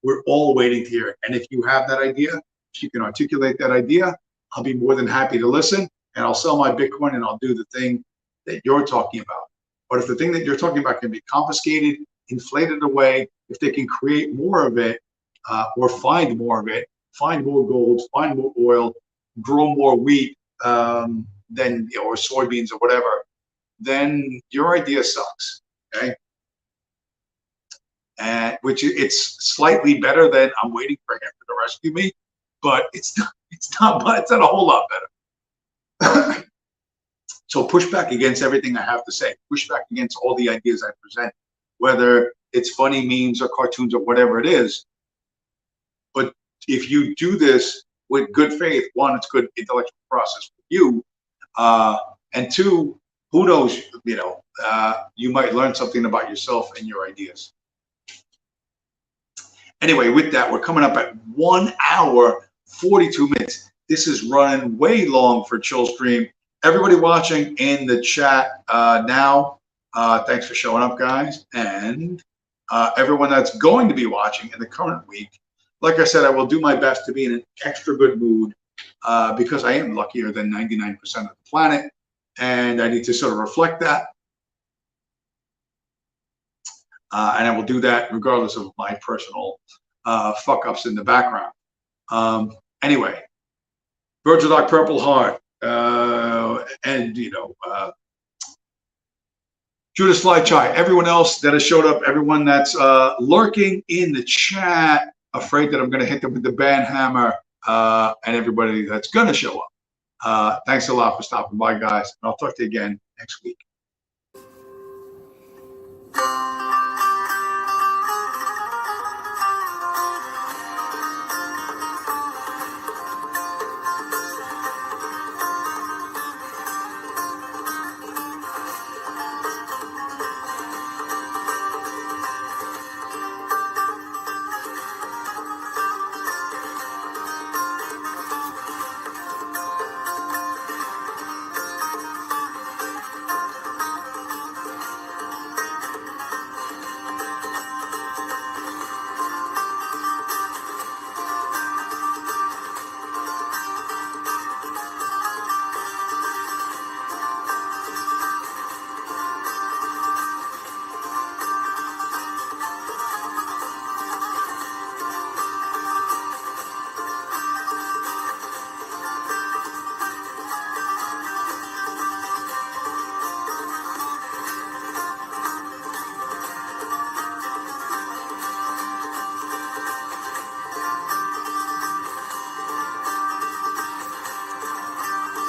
We're all waiting to hear it. And if you have that idea, if you can articulate that idea, I'll be more than happy to listen, and I'll sell my Bitcoin and I'll do the thing that you're talking about. But if the thing that you're talking about can be confiscated, inflated away, if they can create more of it, or find more of it, find more gold, find more oil, grow more wheat, or soybeans or whatever, then your idea sucks, okay? Which it's slightly better than I'm waiting for him to rescue me, but it's not a whole lot better. So push back against everything I have to say. Push back against all the ideas I present, whether it's funny memes or cartoons or whatever it is. But if you do this with good faith, one, it's good intellectual process for you, and two, who knows, you might learn something about yourself and your ideas. Anyway, with that, we're coming up at 1 hour, 42 minutes. This is running way long for Chillstream. Everybody watching in the chat now, thanks for showing up, guys. And everyone that's going to be watching in the current week, like I said, I will do my best to be in an extra good mood because I am luckier than 99% of the planet. And I need to sort of reflect that. And I will do that regardless of my personal fuck-ups in the background. Anyway, Virgil Dark Purple Heart, and, Judas Flychai, everyone else that has showed up, everyone that's lurking in the chat, afraid that I'm going to hit them with the ban hammer, and everybody that's going to show up. Thanks a lot for stopping by, guys. And I'll talk to you again next week.